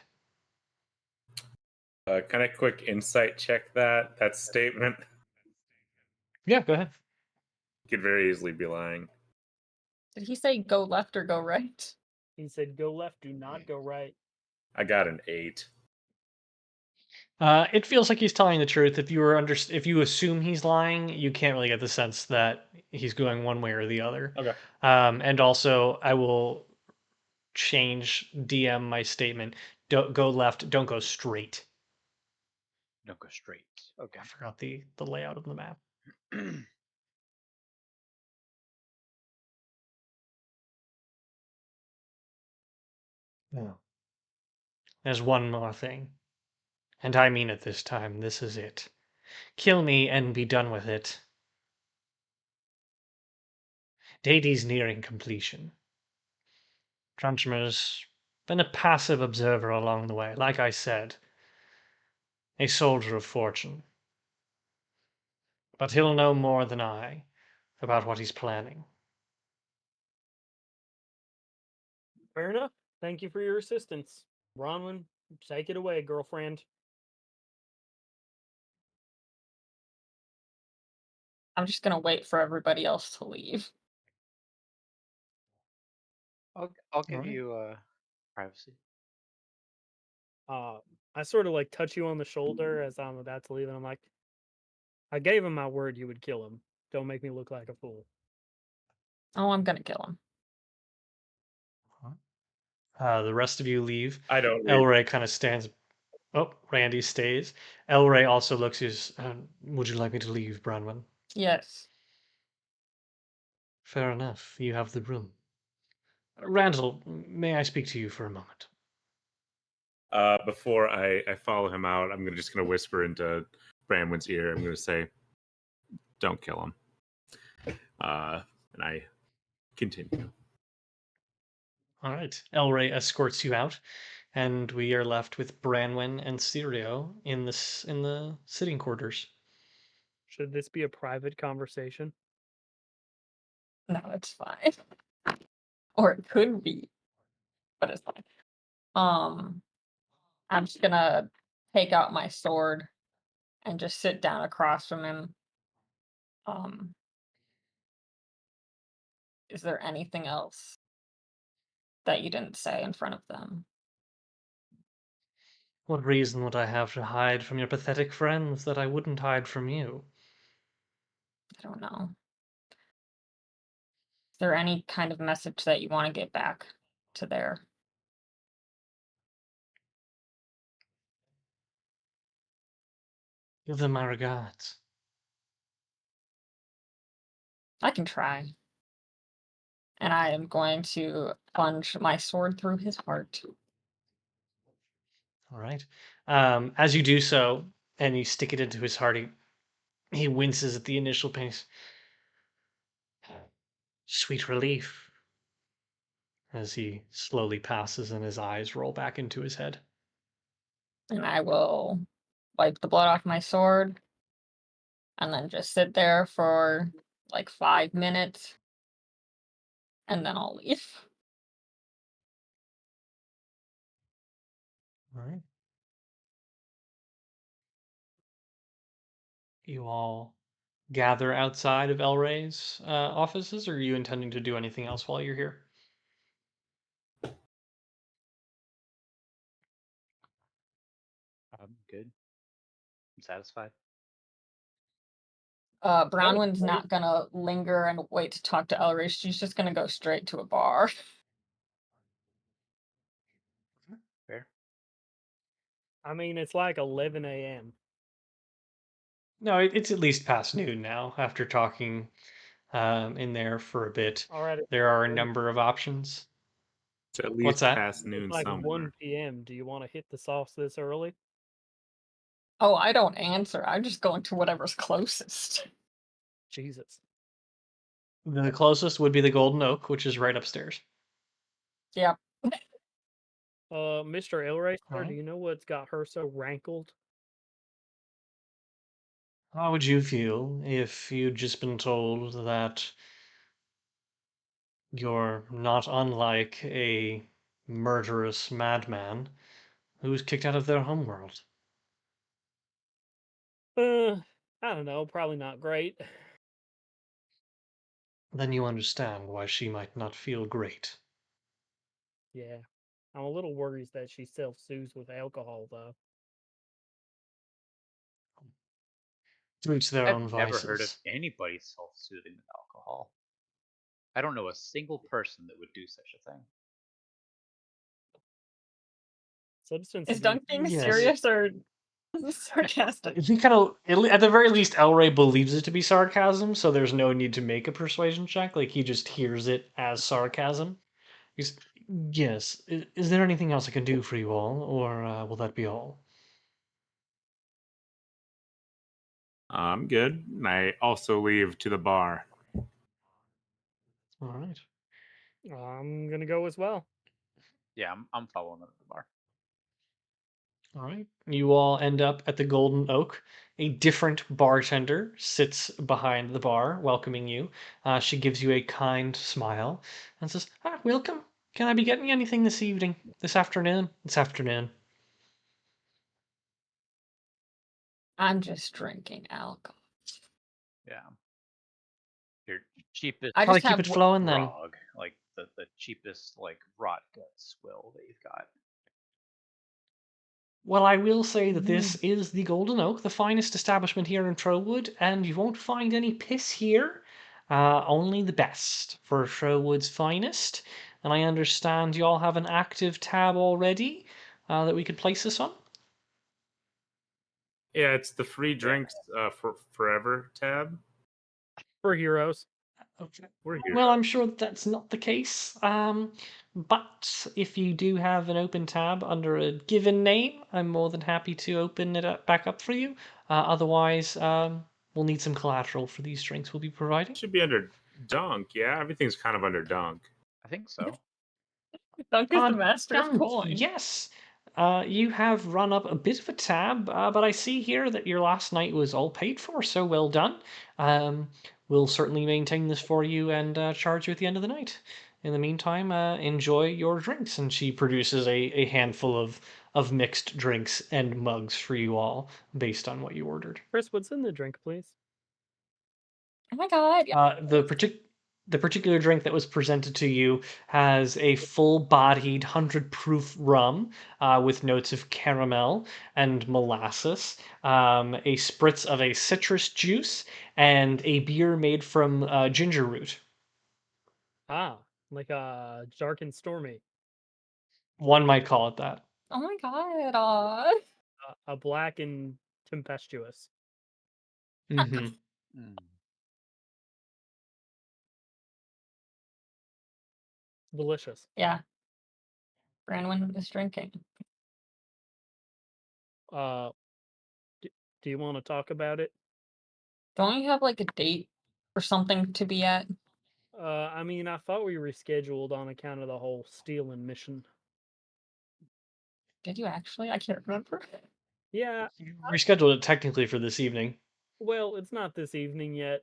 Can I quick insight check that statement? Yeah, go ahead. Could very easily be lying. Did he say go left or go right? He said, go left, do not go right. I got an 8. It feels like he's telling the truth. If you assume he's lying, you can't really get the sense that he's going one way or the other. Okay. And also, I will change DM my statement. Don't go left. Don't go straight. Don't go straight. Okay. I forgot the layout of the map. No. There's one more thing, and I mean it this time. This is it. Kill me and be done with it. Deity's nearing completion. Trunchmer's been a passive observer along the way, like I said. A soldier of fortune. But he'll know more than I about what he's planning. Fair enough. Thank you for your assistance. Bronwyn, take it away, girlfriend. I'm just gonna wait for everybody else to leave. I'll give Alright. you privacy. I sort of like touch you on the shoulder as I'm about to leave, and I'm like, I gave him my word you would kill him. Don't make me look like a fool. Oh, I'm gonna kill him. The rest of you leave. I don't leave. Elray kind of stands. Oh, Randy stays. Elray also looks his. Would you like me to leave, Bronwyn? Yes. Fair enough. You have the room. Randall, may I speak to you for a moment? Before I follow him out, I'm just gonna whisper into Bramwin's ear. I'm gonna say, "Don't kill him." And I continue. All right. Elray escorts you out, and we are left with Branwyn and Sirio in the sitting quarters. Should this be a private conversation? No, it's fine. Or it could be, but it's fine. I'm just gonna take out my sword and just sit down across from him. Um, is there anything else that you didn't say in front of them? What reason would I have to hide from your pathetic friends that I wouldn't hide from you? I don't know. Is there any kind of message that you want to get back to there? Give them my regards. I can try. And I am going to plunge my sword through his heart. All right. As you do so, and you stick it into his heart, he winces at the initial pace. Sweet relief. As he slowly passes and his eyes roll back into his head. And I will wipe the blood off my sword and then just sit there for like 5 minutes and then I'll leave. All right. You all gather outside of Elray's offices, or are you intending to do anything else while you're here? I'm good. I'm satisfied. Brownwind's not gonna linger and wait to talk to Elric. She's just gonna go straight to a bar. Fair. I mean, it's like 11 a.m. No, it's at least past noon now. After talking in there for a bit, All right. there are a number of options. It's at What's least that? past It's noon like somewhere. 1 p.m. Do you want to hit the sauce this early? Oh, I don't answer. I'm just going to whatever's closest. Jesus. The closest would be the Golden Oak, which is right upstairs. Yeah. Mr. Elray, sir, Alright. do you know what's got her so rankled? How would you feel if you'd just been told that you're not unlike a murderous madman who was kicked out of their homeworld? I don't know. Probably not great. Then you understand why she might not feel great. Yeah. I'm a little worried that she self-soothes with alcohol, though. To each their I've own never heard of vices. anybody self-soothing with alcohol. I don't know a single person that would do such a thing. Substance Is abuse Dunk being Yes. serious or sarcastic? He kind of, at the very least, Elray believes it to be sarcasm, so there's no need to make a persuasion check. Like, he just hears it as sarcasm. Yes. Is there anything else I can do for you all, or will that be all? I'm good. And I also leave to the bar. All right. I'm gonna go as well. Yeah, I'm following them at the bar. All right. You all end up at the Golden Oak. A different bartender sits behind the bar, welcoming you. She gives you a kind smile and says, welcome. Can I be getting you anything this evening? This afternoon? This afternoon. I'm just drinking alcohol. Yeah, your cheapest I Gotta just keep have it flowing then. grog, like the cheapest like rot gut swill that you've got. Well, I will say that this is the Golden Oak, the finest establishment here in Trowood, and you won't find any piss here. Only the best for Trowood's finest. And I understand you all have an active tab already that we could place this on. Yeah, it's the free Yeah. drinks for forever tab. For heroes. Okay. We're here. Well, I'm sure that's not the case. But if you do have an open tab under a given name, I'm more than happy to open it back up for you. Otherwise, we'll need some collateral for these drinks we'll be providing. Should be under Dunk. Yeah, everything's kind of under Dunk. I think so. Dunk is the master of Dunk, coin. yes. You have run up a bit of a tab, but I see here that your last night was all paid for, so well done. We'll certainly maintain this for you and charge you at the end of the night. In the meantime, enjoy your drinks. And she produces a handful of mixed drinks and mugs for you all based on what you ordered. Chris, what's in the drink, please? Oh my god. Yeah. The particular drink that was presented to you has a full-bodied 100 proof rum with notes of caramel and molasses, a spritz of a citrus juice, and a beer made from ginger root. Ah, like dark and stormy. One might call it that. Oh my god. A black and tempestuous. Hmm. Mm. Delicious. Yeah. Branwyn is drinking. Uh, do you want to talk about it? Don't you have like a date or something to be at? I mean, I thought we rescheduled on account of the whole stealing mission. Did you actually? I can't remember. Yeah, You rescheduled it technically for this evening. well, it's not this evening yet.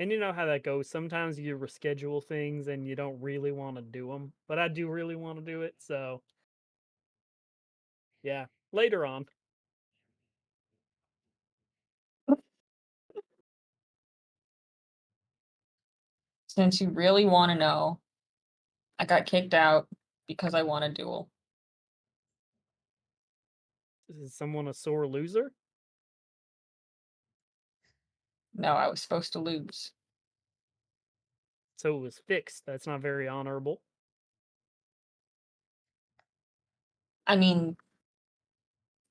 And you know how that goes. Sometimes you reschedule things and you don't really want to do them, but I do really want to do it. So, yeah, later on. Since you really want to know, I got kicked out because I won a duel. Is someone a sore loser? No, I was supposed to lose. So it was fixed. That's not very honorable. I mean,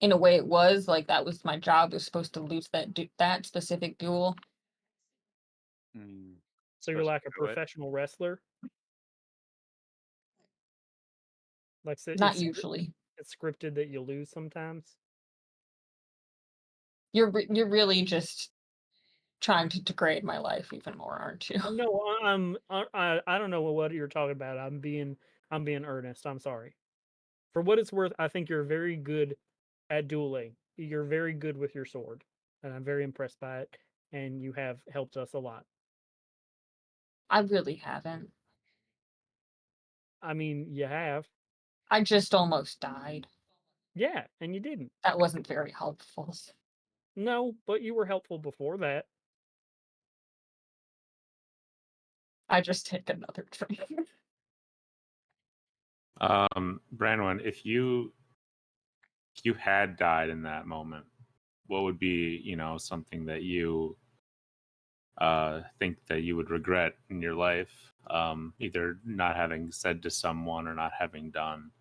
in a way, it was like that was my job. Was supposed to lose that specific duel. Mm. So you're Supposed like to a do it. professional wrestler. Like Not usually. it's scripted that you lose sometimes. You're really just trying to degrade my life even more, aren't you? No, I don't know what you're talking about. I'm being earnest. I'm sorry. For what it's worth, I think you're very good at dueling. You're very good with your sword, and I'm very impressed by it. And you have helped us a lot. I really haven't. I mean, you have. I just almost died. Yeah, and you didn't. That wasn't very helpful. No, but you were helpful before that. I just take another drink. Branwen, if you had died in that moment, what would be, something that you think that you would regret in your life, either not having said to someone or not having done?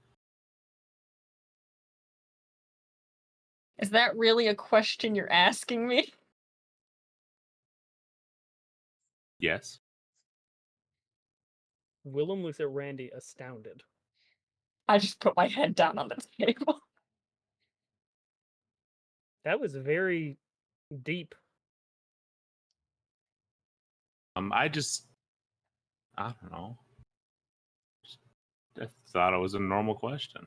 Is that really a question you're asking me? Yes. Willem looks at Randy astounded. I just put my head down on the table. That was very deep. I don't know. I thought it was a normal question.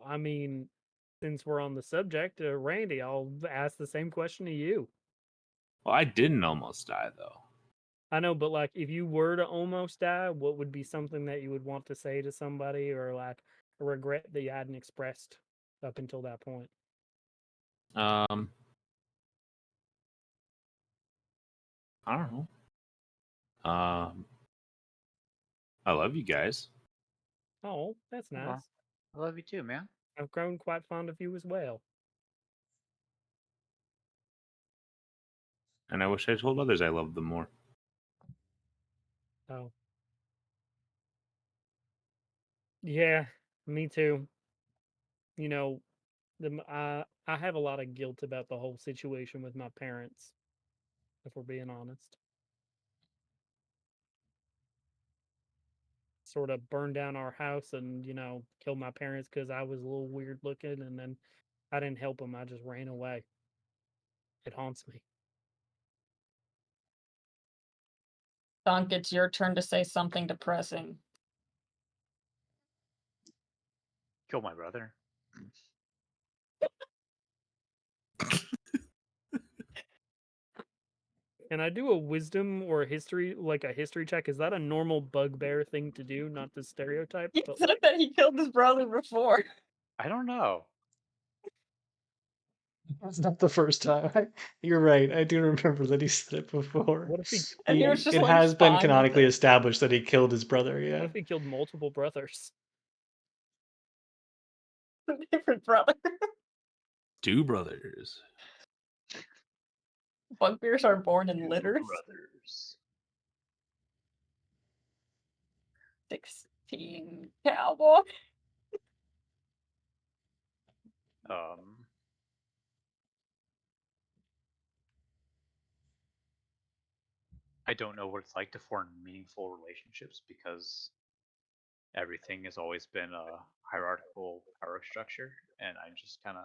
I mean, since we're on the subject, Randy, I'll ask the same question to you. Well, I didn't almost die though. I know, but like, if you were to almost die, what would be something that you would want to say to somebody, or like a regret that you hadn't expressed up until that point? I don't know. I love you guys. Oh, that's Aw. nice. I love you too, man. I've grown quite fond of you as well. And I wish I told others I loved them more. Oh. Yeah, me too. You know, I have a lot of guilt about the whole situation with my parents, if we're being honest. Sort of burned down our house and, killed my parents because I was a little weird looking, and then I didn't help them. I just ran away. It haunts me. Dunk, it's your turn to say something depressing. Kill my brother. Can I do a wisdom or a history, like a history check? Is that a normal bugbear thing to do? Not the stereotype, He but said like, that he killed his brother before. I don't know. That's not the first time. You're right. I do remember that he said it before. what if he And he was just It like has been fine with canonically it. established that he killed his brother. what Yeah. if he killed multiple brothers? Different brother. Two brothers. Bugbears are born in Two litters. brothers. 16 cowboy. I don't know what it's like to form meaningful relationships because everything has always been a hierarchical power structure, and I just kind of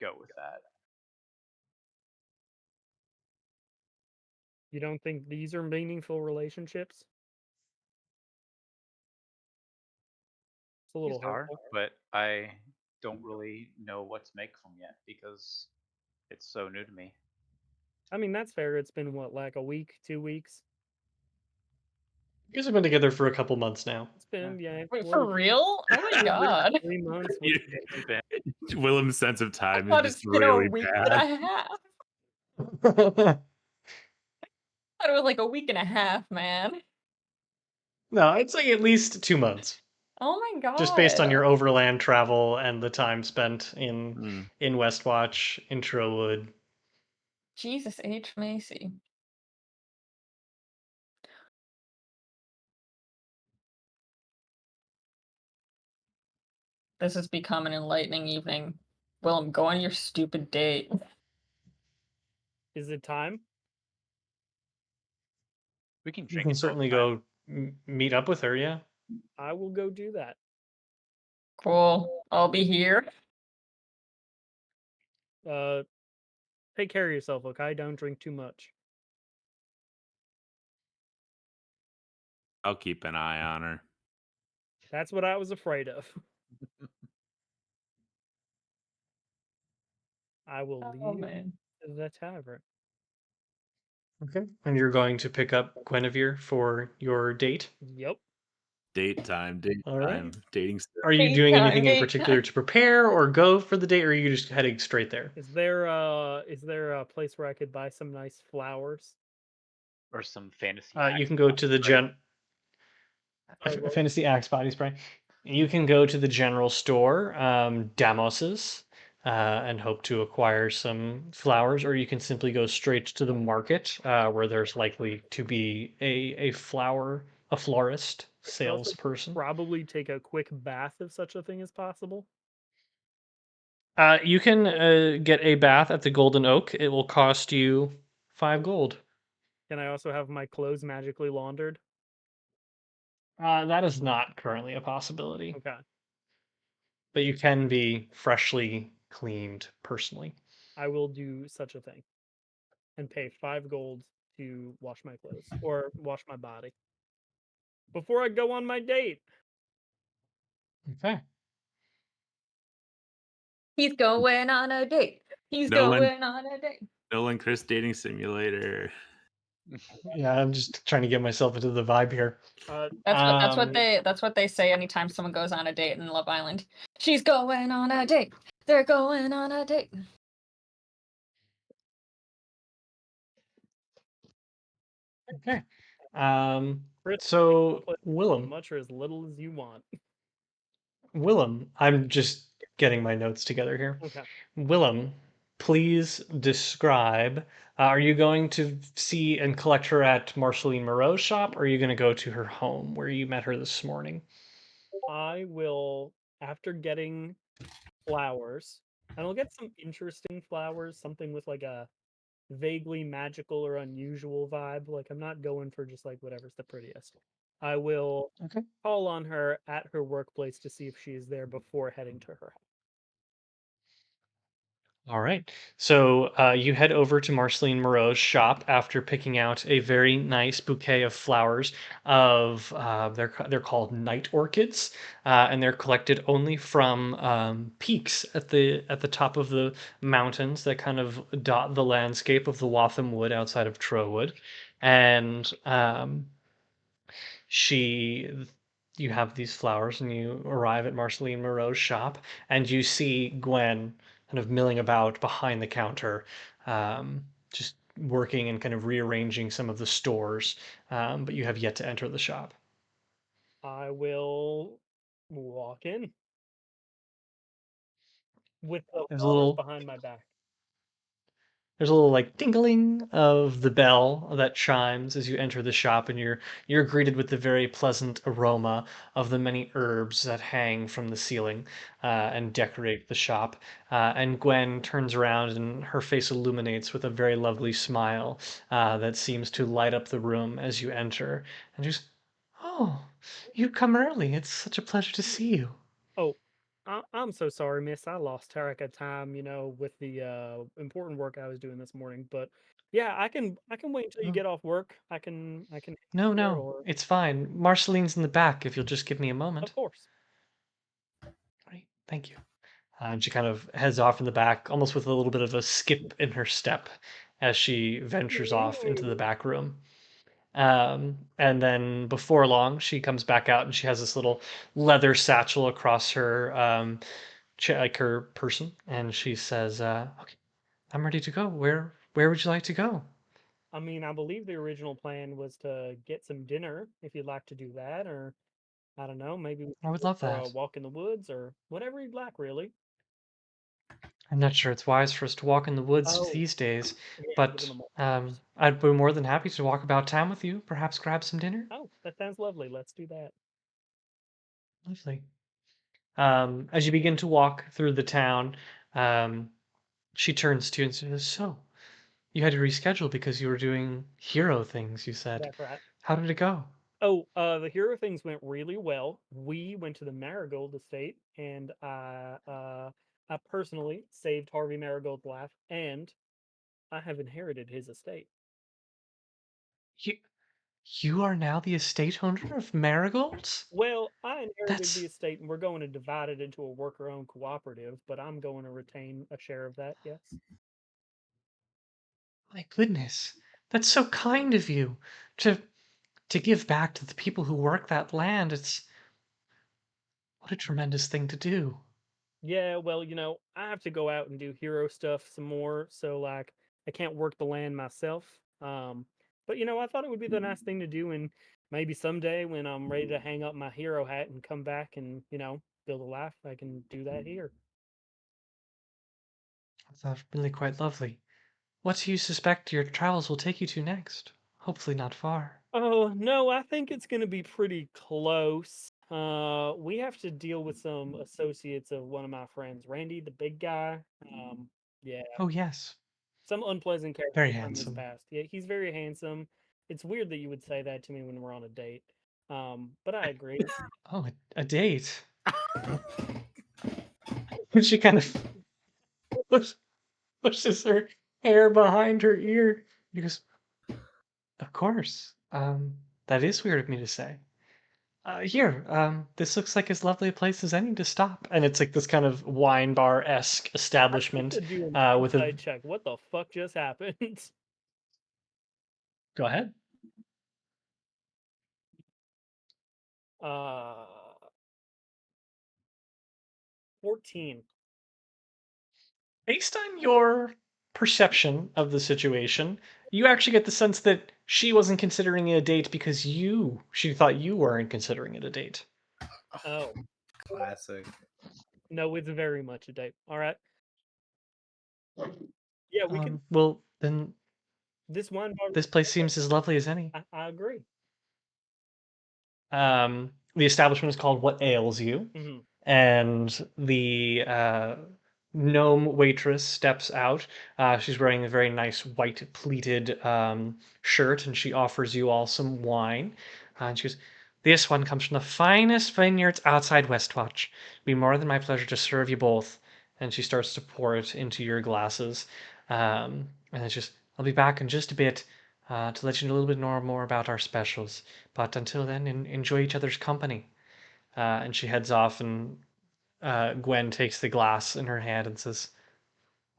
go with that. You don't think these are meaningful relationships? It's a little These are, hurtful. but I don't really know what to make of them yet because it's so new to me. I mean, that's fair. It's been what, like a week, 2 weeks? You guys have been together for a couple months now. It's been, yeah. Wait, we're- for real? Oh my we're god. 3 months. You- It's been Willem's sense of I time is thought just it's been really a week bad. and a half. I thought it was like a week and a half, man. No, it's like at least 2 months. Oh my god. Just based on your overland travel and the time spent Mm. in Westwatch, in Trillwood. Jesus H. Macy. This has become an enlightening evening. Willem, go on your stupid date. Is it time? we can You drink can until certainly it's time. go meet up with her, yeah. I will go do that. Cool. I'll be here. Take care of yourself, okay? Don't drink too much. I'll keep an eye on her. That's what I was afraid of. I will Oh leave man. the tavern. Okay. And you're going to pick up Guinevere for your date? Yep. Date time, All right. dating Are you Date doing time, anything in date particular time. to prepare or go for the date, or are you just heading straight there? Is there a place where I could buy some nice flowers? Or some fantasy. You can go to the Fantasy Axe body spray. You can go to the general store, Damos's, and hope to acquire some flowers, or you can simply go straight to the market, where there's likely to be a florist I could also salesperson. probably take a quick bath if such a thing is possible. You can get a bath at the Golden Oak. It will cost you 5 gold. Can I also have my clothes magically laundered? That is not currently a possibility, Okay. but you can be freshly cleaned personally. I will do such a thing and pay 5 gold to wash my clothes or wash my body before I go on my date. Okay. He's going on a date. He's Nolan, going on a date. Nolan, Chris dating simulator. Yeah, I'm just trying to get myself into the vibe here. Um, That's what they say anytime someone goes on a date in Love Island. She's going on a date. They're going on a date. okay. Um, Chris, so play as Willem, much or as little as you want. Willem, I'm just getting my notes together here. Okay. Willem, please describe. Are you going to see and collect her at Marceline Moreau's shop, or are you going to go to her home where you met her this morning? I will, after getting flowers, and I'll get some interesting flowers, something with like a vaguely magical or unusual vibe. Like I'm not going for just like whatever's the prettiest. I will Okay. call on her at her workplace to see if she is there before heading to her house. All right. So you head over to Marceline Moreau's shop after picking out a very nice bouquet of flowers. Of they're called night orchids, and they're collected only from peaks at the top of the mountains that kind of dot the landscape of the Waltham Wood outside of Trowood, and she you have these flowers and you arrive at Marceline Moreau's shop and you see Gwen kind of milling about behind the counter, just working and kind of rearranging some of the stores, but you have yet to enter the shop. I will walk in with the There's a flowers little behind my back. There's a little like tingling of the bell that chimes as you enter the shop, and you're greeted with the very pleasant aroma of the many herbs that hang from the ceiling and decorate the shop. And Gwen turns around, and her face illuminates with a very lovely smile that seems to light up the room as you enter. And just, oh, you come early. It's such a pleasure to see you. Oh, I'm so sorry, miss. I lost track of time, with the important work I was doing this morning. But yeah, I can wait until you Oh, get off work. I can no, here no, or it's fine. Marceline's in the back. If you'll just give me a of moment. course. Great, thank you. And she kind of heads off in the back, almost with a little bit of a skip in her step as she ventures off into the back room. And then before long, she comes back out and she has this little leather satchel across her, like her person, and she says, "Okay, I'm ready to go. Where would you like to go? I mean, I believe the original plan was to get some dinner if you'd like to do that, or I don't know, maybe we I could would go love for a that. walk in the woods or whatever you'd like, really. I'm not sure it's wise for us to walk in the woods Oh, these days, yeah, given but the monsters. I'd be more than happy to walk about town with you. Perhaps grab some dinner. Oh, that sounds lovely. Let's do that. Lovely." As you begin to walk through the town, um, she turns to you and says, "So, you had to reschedule because you were doing hero things, you said. That's right. How did it go?" Oh, the hero things went really well. We went to the Marigold estate, and I personally saved Harvey Marigold's life, and I have inherited his estate. You, you are now the estate owner of Marigolds? Well, I inherited the That's, estate, and we're going to divide it into a worker-owned cooperative, but I'm going to retain a share of that. Yes. my goodness. That's so kind of you to to give back to the people who work that land. It's what a tremendous thing to do. Yeah, well, I have to go out and do hero stuff some more, so like I can't work the land myself. But I thought it would be the nice thing to do, and maybe someday when I'm ready to hang up my hero hat and come back and build a life, I can do that here. That's really quite lovely. What do you suspect your travels will take you to next? Hopefully not far. Oh no, I think it's gonna be pretty close. We have to deal with some associates of one of my friends, Randy, the big guy. Yeah, Oh, yes. some unpleasant Very characters from his handsome. past. Yeah, he's very handsome. It's weird that you would say that to me when we're on a date. But I agree. Oh, a date. And she kind of push, pushes her hair behind her ear. He goes, "Of course. That is weird of me to say. Here, this looks like as lovely a place as any to stop." And it's like this kind of wine bar-esque I have establishment to do an with a. insight check. What the fuck just happened? Go ahead. Uh, 14. Based on your perception of the situation, you actually get the sense that she wasn't considering it a date because she thought you weren't considering it a date. Oh, Classic. no, it's very much a date. All right. Yeah, we can. Well, then This wine bar. this place seems as lovely as any. I agree. The establishment is called What Ails You, Hmm. and the gnome waitress steps out. She's wearing a very nice white pleated shirt, and she offers you all some wine. And she goes, "This one comes from the finest vineyards outside Westwatch. It'd be more than my pleasure to serve you both." And she starts to pour it into your glasses. And then she goes, "I'll be back in just a bit to let you know a little bit more about our specials. But until then, enjoy each other's company." And she heads off, and Gwen takes the glass in her hand and says,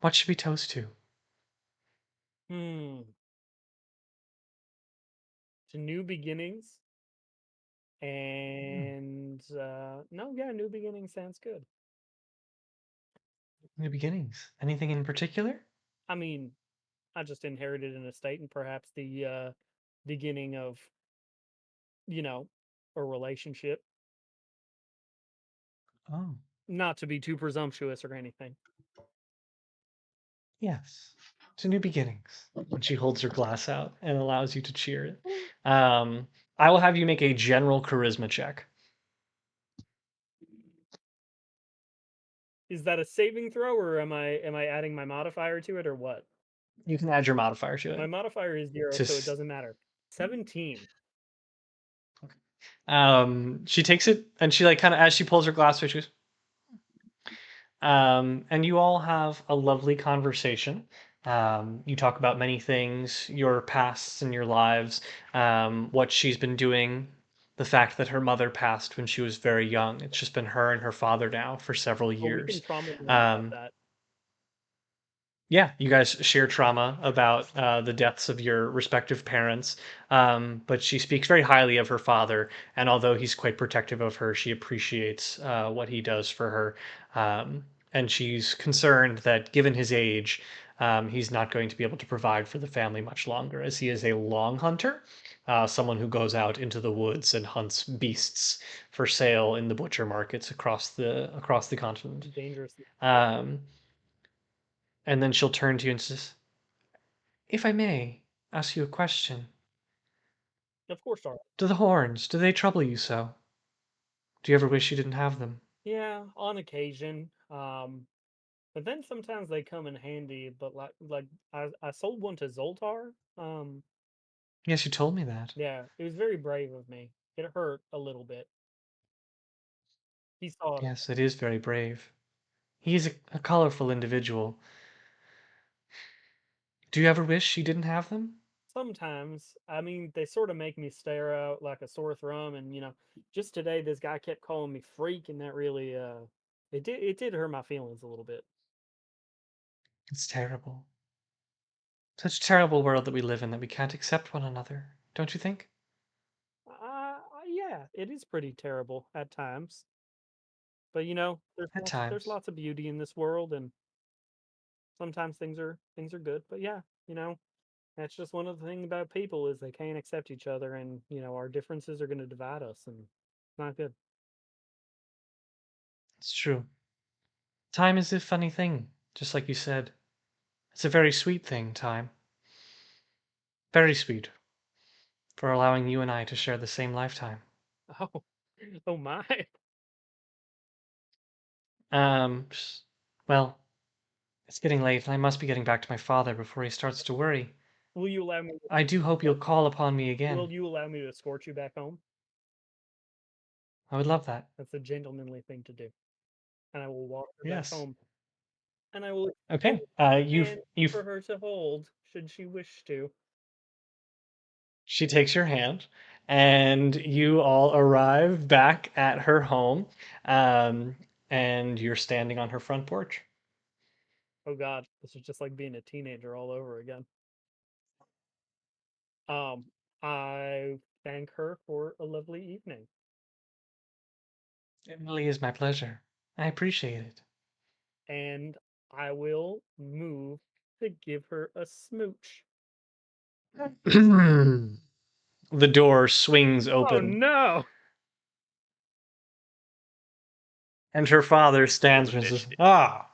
"What should we toast to?" Hmm. To new beginnings. Hmm. And no, yeah, new beginnings sounds good. New beginnings. Anything in particular? I mean, I just inherited an estate, and perhaps the beginning of, you know, a relationship. Oh, Not to be too presumptuous or anything. yes. To new beginnings. And she holds her glass out and allows you to cheer it. I will have you make a general charisma check. Is that a saving throw, or am I adding my modifier to it, or what? You can add your modifier to My it. modifier is 0, To so it doesn't matter. 17. she takes it and she like kind of as she pulls her glass away, she goes, and you all have a lovely conversation. You talk about many things, your pasts and your lives, what she's been doing, the fact that her mother passed when she was very young. It's just been her and her father now for several Oh, we can years. trauma bond about Um, that. yeah, you guys share trauma about the deaths of your respective parents, but she speaks very highly of her father, and although he's quite protective of her, she appreciates what he does for her. And she's concerned that given his age, he's not going to be able to provide for the family much longer, as he is a long hunter, someone who goes out into the woods and hunts beasts for sale in the butcher markets across the continent. Dangerous. Um, and then she'll turn to you and says, "If I may ask you a question, Of course, are. do the horns, do they trouble you so? Do you ever wish you didn't have them?" Yeah, on occasion. But then sometimes they come in handy. But like I sold one to Zoltar. Yes, you told me that. Yeah, it was very brave of me. It hurt a little bit. He saw it. Yes, it is very brave. He is a colorful individual. Do you ever wish you didn't have them? Sometimes, I mean, they sort of make me stare out like a sore thumb. And just today, this guy kept calling me freak, and that really it did hurt my feelings a little bit. It's terrible. Such a terrible world that we live in that we can't accept one another, don't you think? Yeah, it is pretty terrible at times. But there's At there's times. lots of beauty in this world, and sometimes things are good. But yeah, that's just one of the things about people is they can't accept each other, and our differences are going to divide us, and it's not good. It's true. Time is a funny thing, just like you said. It's a very sweet thing, time. Very sweet for allowing you and I to share the same lifetime. Oh, oh my! S- well, it's getting late, and I must be getting back to my father before he starts to worry. Will you allow me? I do hope you'll call upon me Will again. you allow me to escort you back home? I would love that. That's a gentlemanly thing to do. And I will walk her back Yes. home. And I will Okay. extend You've hand you've for her to hold, should she wish to. She takes your hand, and you all arrive back at her home, um, and you're standing on her front porch. Oh God, this is just like being a teenager all over again. I thank her for a lovely evening. It really is my pleasure. I appreciate it. And I will move to give her a smooch. The door swings Oh open, no! and her father stands and says, "Ah,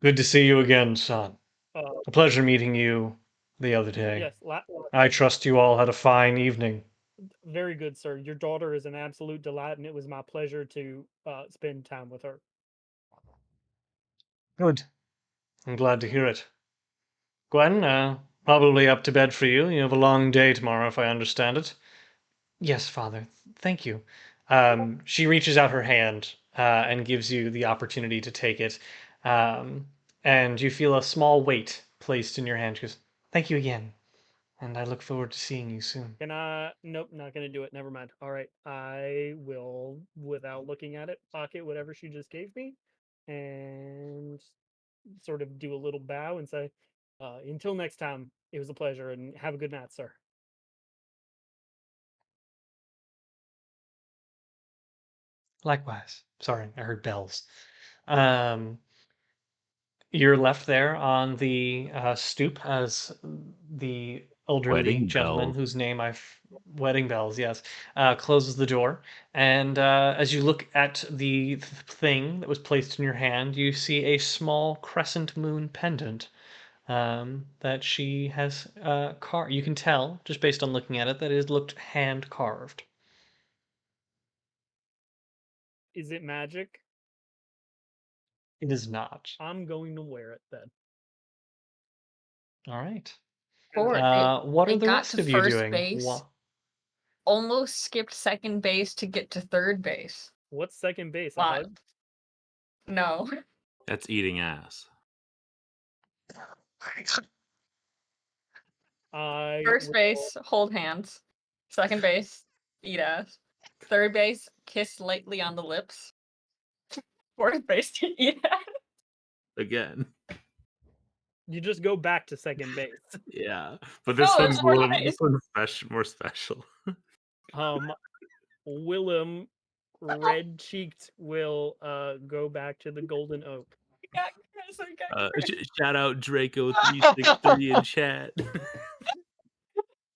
good to see you again, son. Uh, A pleasure meeting you the other day. yes, I trust you all had a fine evening." very good, sir. Your daughter is an absolute delight, and it was my pleasure to spend time with her. Good. I'm glad to hear it. Gwen, probably up to bed for you. You have a long day tomorrow, if I understand it. Yes, Father. Thank you. She reaches out her hand and gives you the opportunity to take it. Um, and you feel a small weight placed in your hand. She goes, "Thank you again. And I look forward to seeing you soon." Can I? Nope, not gonna do it. Never mind. All right, I will, without looking at it, pocket whatever she just gave me, and sort of do a little bow and say, "Until next time, it was a pleasure, and have a good night, sir." Likewise. Sorry, I heard bells. Um, you're left there on the stoop as the elderly Wedding gentleman bells. whose name wedding bells, yes, closes the door. And as you look at the thing that was placed in your hand, you see a small crescent moon pendant that she has carved. You can tell, just based on looking at it, that it looked hand carved. Is it magic? It is not. I'm going to wear it then. All right. Or What they are the got rest to of you first doing? base, almost skipped second base to get to third base. What's second base? A Lot. hug? No. That's eating ass. I First will- base, hold hands. Second base, eat ass. Third base, kiss lightly on the lips. Fourth base, eat ass. Again. You just go back to second base. Yeah. But this No, one's it's a fourth little base. more special. Willem, red cheeked, will go back to the Golden Oak. Shout out Draco363 in chat.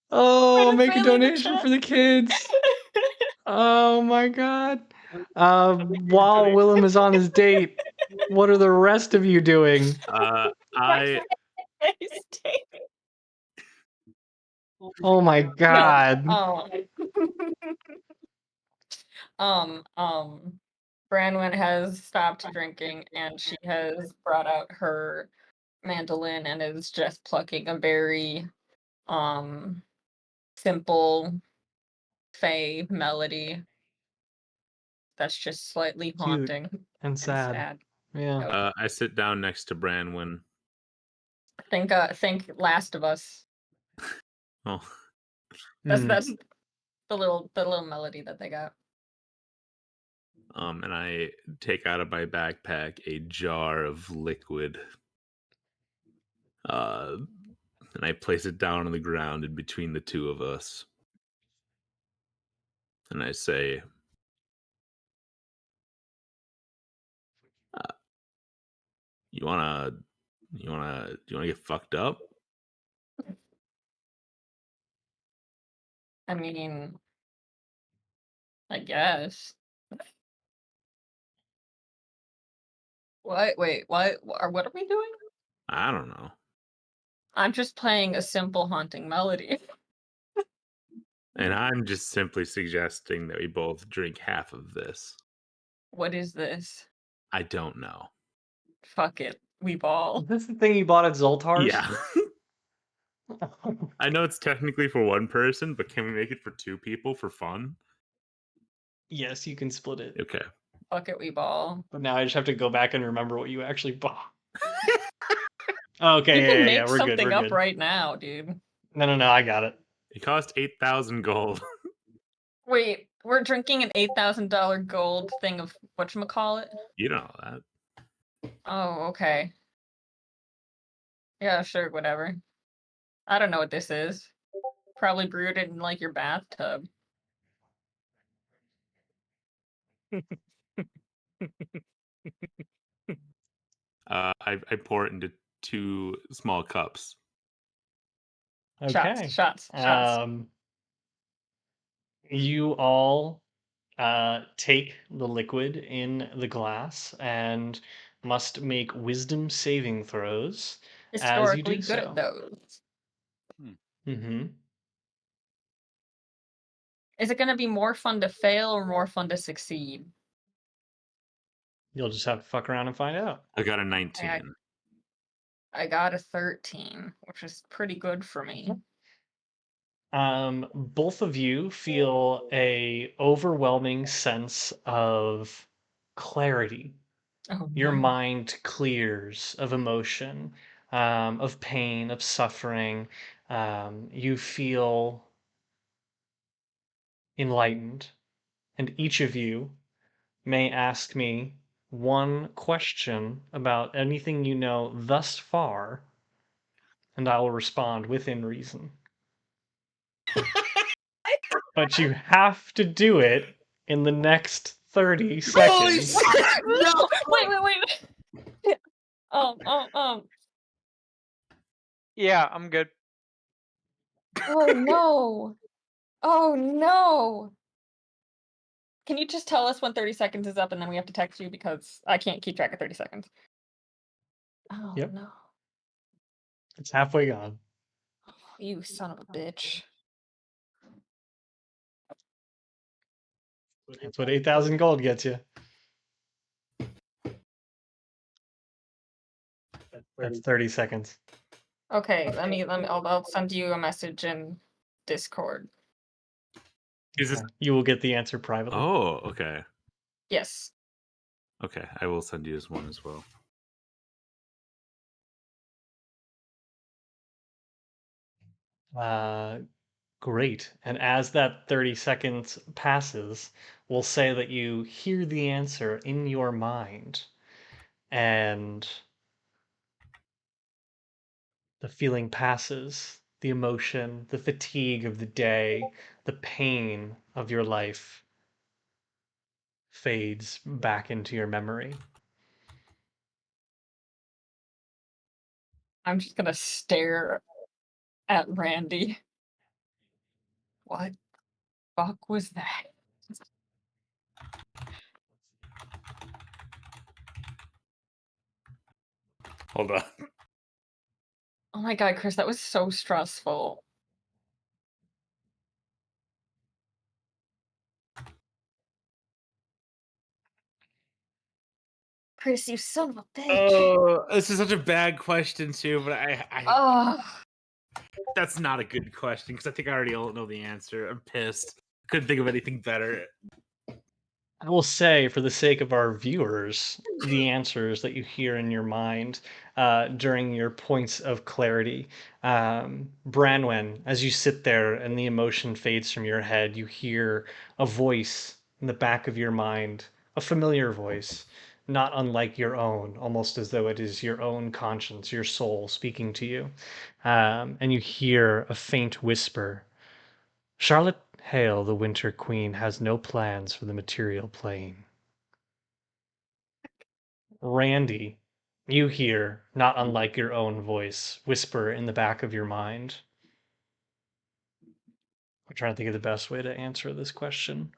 Oh, make a Venezuela in the donation chat. for the kids. Oh my god. While donation. Willem is on his date, what are the rest of you doing? I Oh my god. Branwen has stopped drinking and she has brought out her mandolin and is just plucking a very simple fey melody that's just slightly Cute haunting and sad. Yeah. I sit down next to Branwen. Think Last of Us. Oh. That's Hmm. that's the little melody that they got. And I take out of my backpack a jar of liquid. And I place it down on the ground in between the two of us. And I say, you wanna get fucked up? I mean, I guess. What? Wait, what? What are we doing? I don't know. I'm just playing a simple haunting melody. And I'm just simply suggesting that we both drink half of this. What is this? I don't know. Fuck it. We ball. Is this the thing you bought at Zoltar's? Yeah. I know it's technically for one person, but can we make it for two people for fun? Yes, you can split it. Okay. Fuck it, we ball. But now I just have to go back and remember what you actually bought. Okay, You can yeah, make we're good. something We're up good. right now, dude. No, I got it. It cost 8,000 gold. Wait, we're drinking an $8,000 gold thing of whatchamacallit? You know that. Oh, okay. Yeah, sure, whatever. I don't know what this is. Probably brewed it in like your bathtub. I pour it into 2 small cups. Shots, Okay. shots, shots. You all take the liquid in the glass and must make wisdom saving throws as you Historically do good at so. those. Mm-hmm. Is it gonna be more fun to fail or more fun to succeed? You'll just have to fuck around and find out. I got a 19. I got a 13, which is pretty good for me. Both of you feel a overwhelming sense of clarity. Oh Your no. mind clears of emotion, of pain, of suffering. You feel enlightened, and each of you may ask me one question about anything you know thus far, and I will respond within reason. But you have to do it in the next 30 Holy seconds. shit! No! Wait. Um. Yeah, I'm good. Oh no. Oh no. Can you just tell us when 30 seconds is up and then we have to text you because I can't keep track of 30 seconds. Oh Yep, no. it's halfway gone. You son of a bitch. That's what 8,000 gold gets you. That's 30 seconds. Okay, I'll send you a message in Discord. Is this? Okay. You will get the answer privately. Oh, okay. Yes. Okay, I will send you this one as well. Great. And as that 30 seconds passes, we'll say that you hear the answer in your mind, and the feeling passes, the emotion, the fatigue of the day, the pain of your life fades back into your memory. I'm just gonna stare at Randy. What the fuck was that? Hold on. Oh my god, Chris, that was so stressful. Chris, you son of a bitch. Oh, this is such a bad question too, but Ugh. that's not a good question because I think I already know the answer. I'm pissed. Couldn't think of anything better. I will say, for the sake of our viewers, the answers that you hear in your mind during your points of clarity. Branwen, as you sit there and the emotion fades from your head, you hear a voice in the back of your mind, a familiar voice, not unlike your own, almost as though it is your own conscience, your soul speaking to you. And you hear a faint whisper. Charlotte Hale, the Winter Queen, has no plans for the material plane. Randy, you hear, not unlike your own voice, whisper in the back of your mind. I'm trying to think of the best way to answer this question.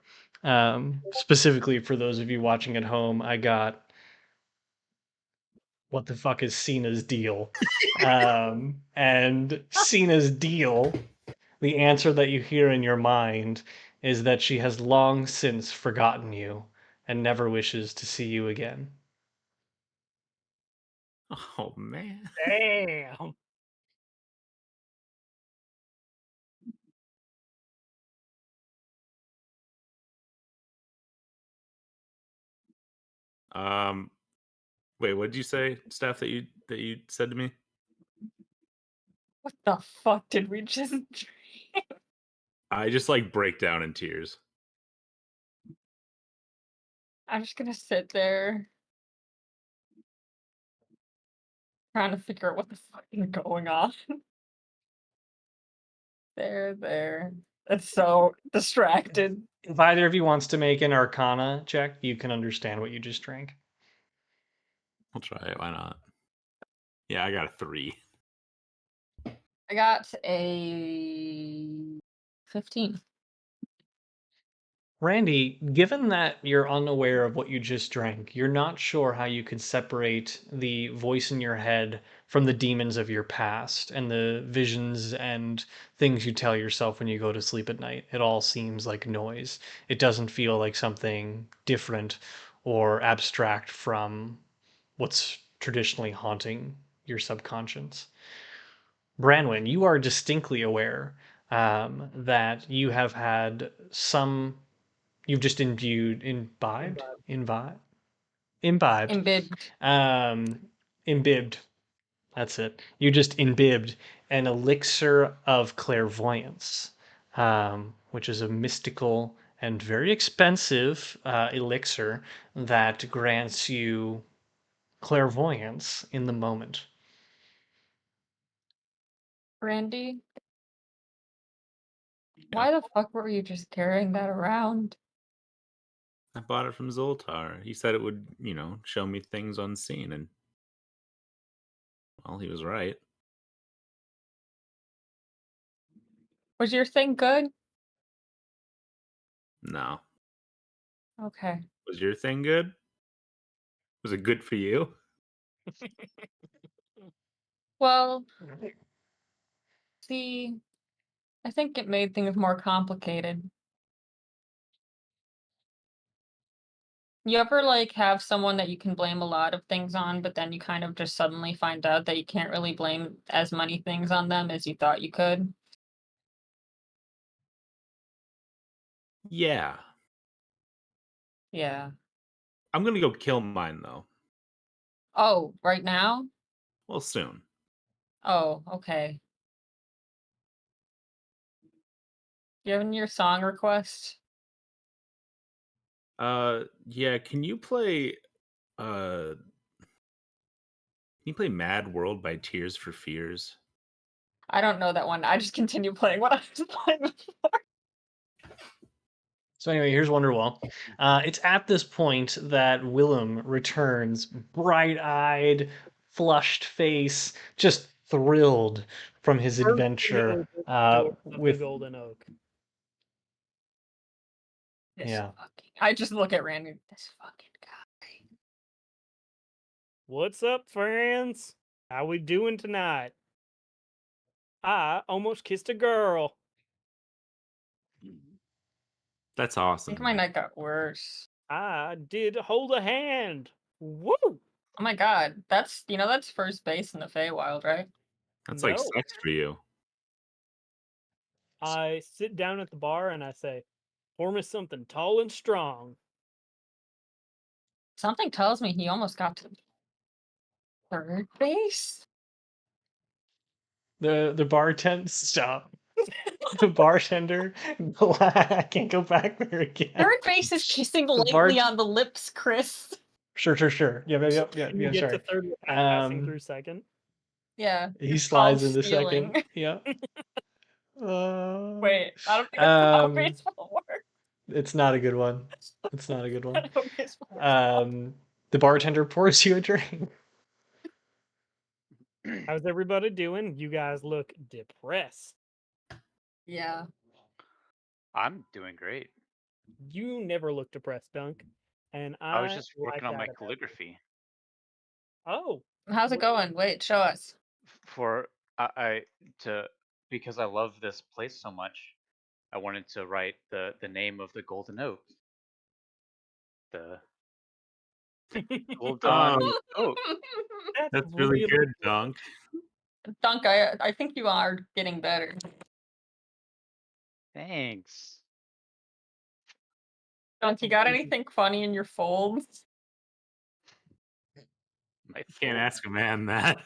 Specifically for those of you watching at home, I got what the fuck is Cena's deal? And Cena's deal, the answer that you hear in your mind is that she has long since forgotten you and never wishes to see you again. Oh man. Damn. Um, wait, what did you say, Steph? That you said to me? What the fuck did we just drink? I just like break down in tears. I'm just gonna sit there trying to figure out what the fuck is going on. There. It's so distracted. If either of you wants to make an Arcana check, you can understand what you just drank. I'll try it. Why not? Yeah, I got a 3. I got a 15. Randy, given that you're unaware of what you just drank, you're not sure how you could separate the voice in your head from the demons of your past and the visions and things you tell yourself when you go to sleep at night. It all seems like noise. It doesn't feel like something different or abstract from what's traditionally haunting your subconscious. Branwyn, you are distinctly aware that you have had some. You've just imbibed, Imbibed. um, imbibed. That's it. You just imbibed an elixir of clairvoyance, which is a mystical and very expensive elixir that grants you clairvoyance in the moment. Randy, Yeah, why the fuck were you just carrying that around? I bought it from Zoltar. He said it would, show me things unseen, and well, he was right. Was your thing good? No, Okay. was your thing good? Was it good for you? Well, see, I think it made things more complicated. You ever like have someone that you can blame a lot of things on, but then you kind of just suddenly find out that you can't really blame as many things on them as you thought you could? Yeah, Yeah. I'm gonna go kill mine though. Oh, right now? Well, soon. Oh, okay. Given your song request? Yeah. Uh, can you play Mad World by Tears for Fears? I don't know that one. I just continue playing what I was playing. So anyway, here's Wonderwall. It's at this point that Willem returns, bright-eyed, flushed face, just thrilled from his First thing that adventure opens the door of the with Golden Oak. This yeah. fucking. I just look at Randy. This fucking guy. What's up, friends? How we doing tonight? I almost kissed a girl. That's I awesome, think my man. night got worse. I did hold a hand. Woo! Oh my god, that's first base in the Feywild, right? That's like No. sex for you. I sit down at the bar and I say, pour me something tall and strong. Something tells me he almost got to third base. The bartender stop. The bartender I can't go back there again. Third base is kissing The lightly bart on the lips, Chris. sure. Can you Yeah, get to sorry. third without passing Um through second? Yeah, he it's called slides into stealing. second. Yeah. Uh, Wait, I don't think that's how um baseball works. it's not a good one. It's not a good I one. don't know baseball works. The bartender pours you a drink. How's everybody doing? You guys look depressed. Yeah. I'm doing great. You never look depressed, Dunk. And I was I just like working on that my about you. calligraphy Oh, How's it what, going? Wait, show us. for I to because I love this place so much. I wanted to write the name of the Golden Oak, the Golden Oh, Oak. that's that's really really good, good. Dunk. Dunk, I think you are getting better. Thanks. Dunk, you got anything funny in your folds? My Can't fold. ask a man that.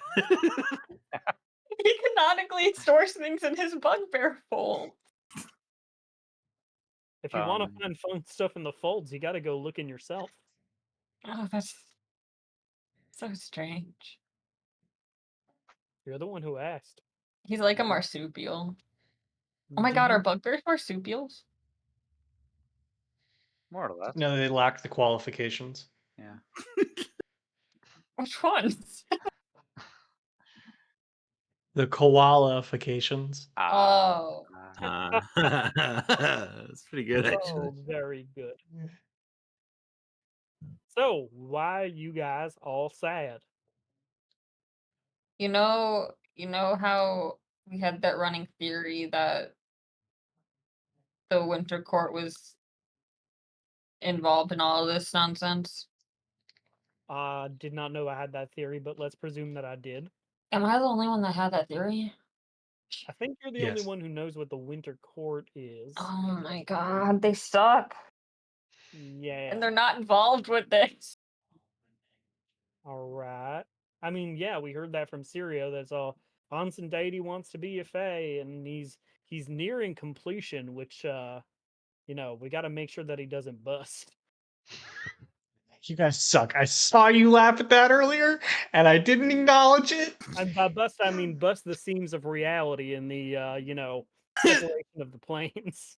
He canonically stores things in his bugbear fold. If you want to Um, find fun stuff in the folds, you got to go looking yourself. Oh, that's so strange. You're the one who asked. He's like a marsupial. Oh my god, are bugbears marsupials? more or less. No, they lack the qualifications. Yeah. Which ones? The koalifications. Oh. That's pretty good, actually. Oh, very good. So, why are you guys all sad? You know how we had that running theory that the Winter Court was involved in all of this nonsense? I did not know I had that theory, but let's presume that I did. Am I the only one that had that theory? I think you're the only Yes. one who knows what the Winter Court is. Oh my god, they suck. Yeah. And they're not involved with this. All right. I mean, yeah, we heard that from Syrio. That's all. Hansen Deity wants to be a Fae, and he's nearing completion, which we got to make sure that he doesn't bust. You guys suck. I saw you laugh at that earlier, and I didn't acknowledge it. And by bust, I mean bust the seams of reality in the separation of the planes.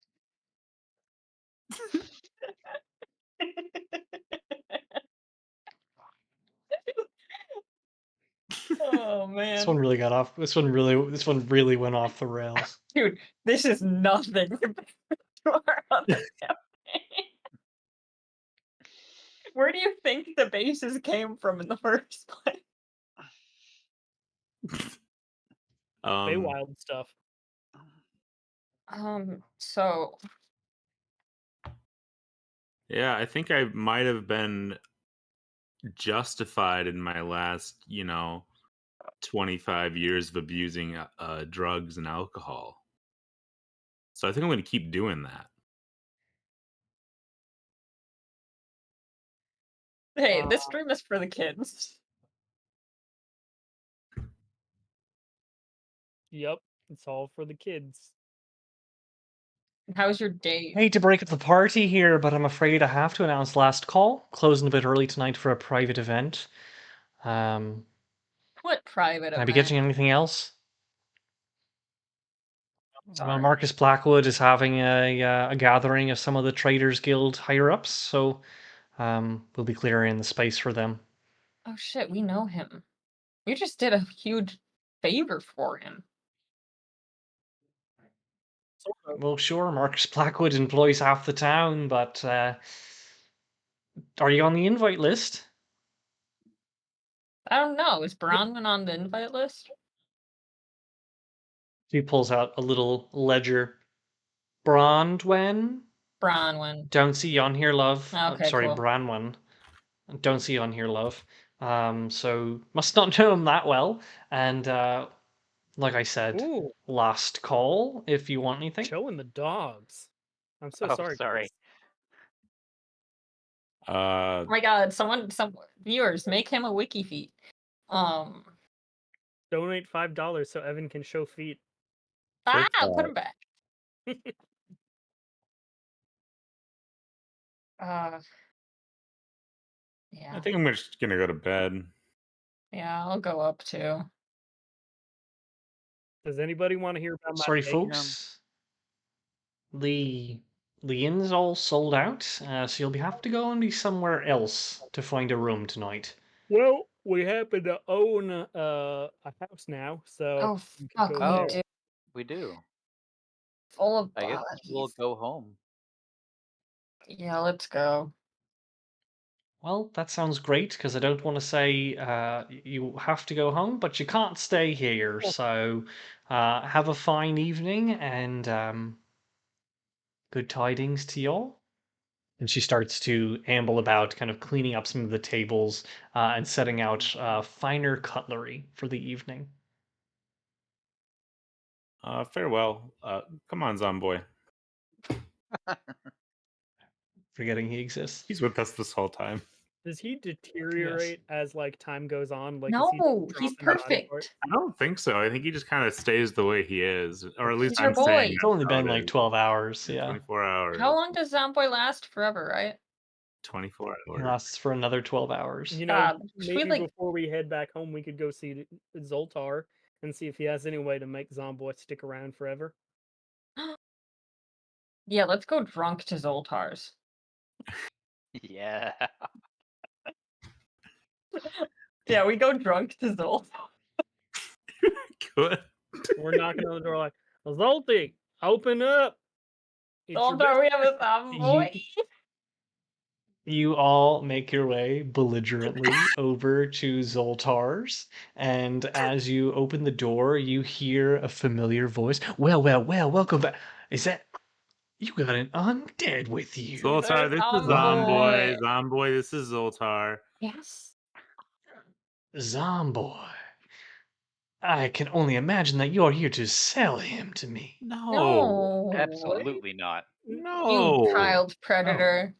Oh This man. one really got off. This one really went off the rails. Dude, this is nothing compared to our other campaign. Where do you think the bases came from in the first place? Wild stuff. So Yeah, I think I might have been justified in my last, 25 years of abusing drugs and alcohol. So I think I'm going to keep doing that. hey, this stream is for the kids. Yep, it's all for the kids. How's your date? Hate to break up the party here, but I'm afraid I have to announce last call. Closing a bit early tonight for a private event. What private Can I be event? getting anything else? Well, Sorry. Marcus Blackwood is having a gathering of some of the Traders Guild higher ups, so we'll be clearing the space for them. Oh shit, we know him. We just did a huge favor for him. Well, sure, Marcus Blackwood employs half the town, but are you on the invite list? I don't know. Is Bronwyn on the invite list? He pulls out a little ledger. Brandwen? Bronwyn. Don't see you on here, love. Okay, Sorry, cool. Branwen. Don't see you on here, love. So must not know him that well. And like I said, Ooh, last call if you want anything. showing the dogs. I'm so Oh, sorry. sorry. Oh my god, some viewers, make him a wiki feet. Donate $5 so Evan can show feet. Put him back. Yeah. I think I'm just going to go to bed. Yeah, I'll go up too. Does anybody want to hear about my Sorry, day? folks. The inn's all sold out, so you'll have to go and be somewhere else to find a room tonight. Well, we happen to own a house now, so Oh we could fuck, go we there. do. We do. Full of I guess we'll bodies. go home. Yeah, let's go. Well, that sounds great, because I don't want to say you have to go home, but you can't stay here. So have a fine evening, and good tidings to y'all. And she starts to amble about, kind of cleaning up some of the tables and setting out finer cutlery for the evening. Farewell. Come on, Zomboy. Forgetting he exists. He's with us this whole time. Does he deteriorate as like time goes on? Like, is he No, he's dropping body parts? perfect. I don't think so. I think he just kind of stays the way he is, or at least He's your I'm saying boy. It's that's only how been it like is. 12 hours. Yeah, Yeah. 24 hours. How long does Zomboy last? Forever, right? 24 It hours. lasts for another 12 hours. You know, God, should we maybe like? before we head back home, we could go see Zoltar and see if he has any way to make Zomboy stick around forever. Yeah, let's go drunk to Zoltar's. Yeah. Yeah, we go drunk to Zoltar. Good. We're knocking on the door like, Zolty, open up. It's your Zoltar, we have a Zomboy. You all make your way belligerently over to Zoltar's, and as you open the door, you hear a familiar voice. Well, welcome back. Is that you got an undead with you? Zoltar, this is Zomboy. Zomboy, this is Zoltar. Yes. Zomboy. I can only imagine that you're here to sell him to me. No. No. Absolutely not. You No. child predator.